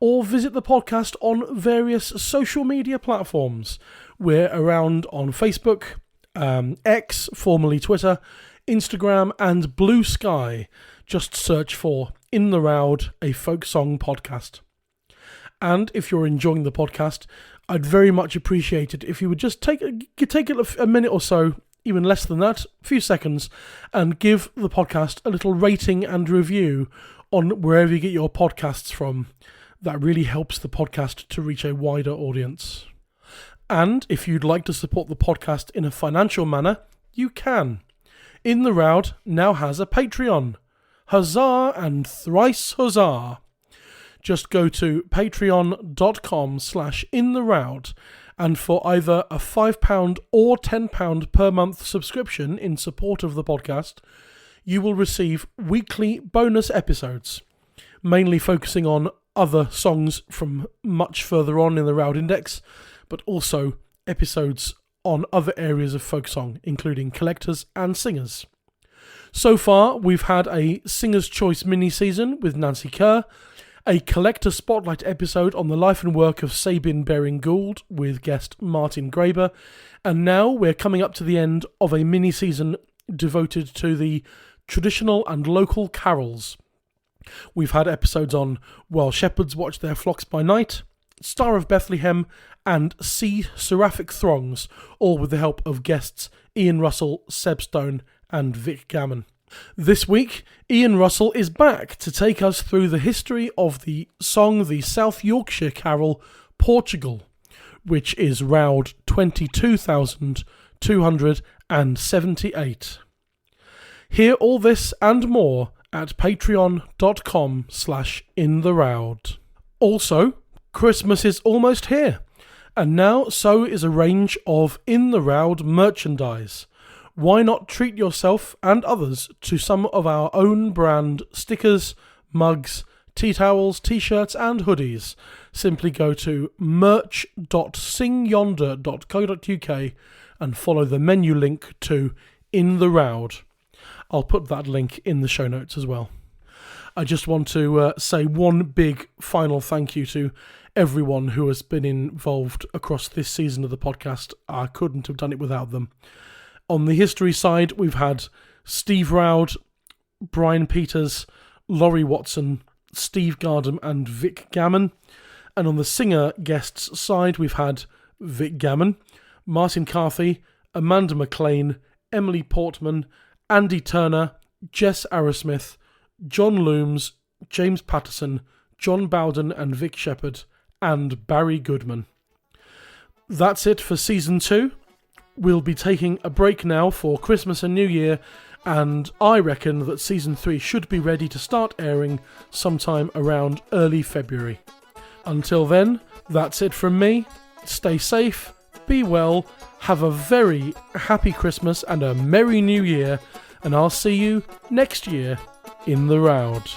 or visit the podcast on various social media platforms. We're around on Facebook, X, formerly Twitter, Instagram and Blue Sky. Just search for In the Roud, a folk song podcast. And if you're enjoying the podcast, I'd very much appreciate it if you would just take a minute or so, even less than that, a few seconds, and give the podcast a little rating and review on wherever you get your podcasts from. That really helps the podcast to reach a wider audience. And if you'd like to support the podcast in a financial manner, you can. In the Roud now has a Patreon. Huzzah and thrice huzzah. Just go to patreon.com/intheroud and for either a £5 or £10 per month subscription in support of the podcast, you will receive weekly bonus episodes, mainly focusing on other songs from much further on in the Roud Index, but also episodes on other areas of folk song, including collectors and singers. So far, we've had a Singer's Choice mini-season with Nancy Kerr, a collector spotlight episode on the life and work of Sabin Baring-Gould with guest Martin Graeber, and now we're coming up to the end of a mini-season devoted to the traditional and local carols. We've had episodes on While Shepherds Watch Their Flocks by Night, Star of Bethlehem, and See Seraphic Throngs, all with the help of guests Ian Russell, Seb Stone, and Vic Gammon. This week, Ian Russell is back to take us through the history of the song, the South Yorkshire carol Portugal, which is Roud 22,278. Hear all this and more at patreon.com/intheroud. Also, Christmas is almost here, and now so is a range of In the Roud merchandise. Why not treat yourself and others to some of our own brand stickers, mugs, tea towels, t-shirts and hoodies? Simply go to merch.singyonder.co.uk and follow the menu link to In the Roud. I'll put that link in the show notes as well. I just want to say one big final thank you to everyone who has been involved across this season of the podcast. I couldn't have done it without them. On the history side, we've had Steve Roud, Brian Peters, Laurie Watson, Steve Gardam and Vic Gammon. And on the singer guests side, we've had Vic Gammon, Martin Carthy, Amanda McLean, Emily Portman, Andy Turner, Jess Arrowsmith, John Looms, James Patterson, John Bowden and Vic Shepherd, and Barry Goodman. That's it for Season 2. We'll be taking a break now for Christmas and New Year, and I reckon that Season 3 should be ready to start airing sometime around early February. Until then, that's it from me. Stay safe, be well, have a very happy Christmas and a Merry New Year, and I'll see you next year in the Roud.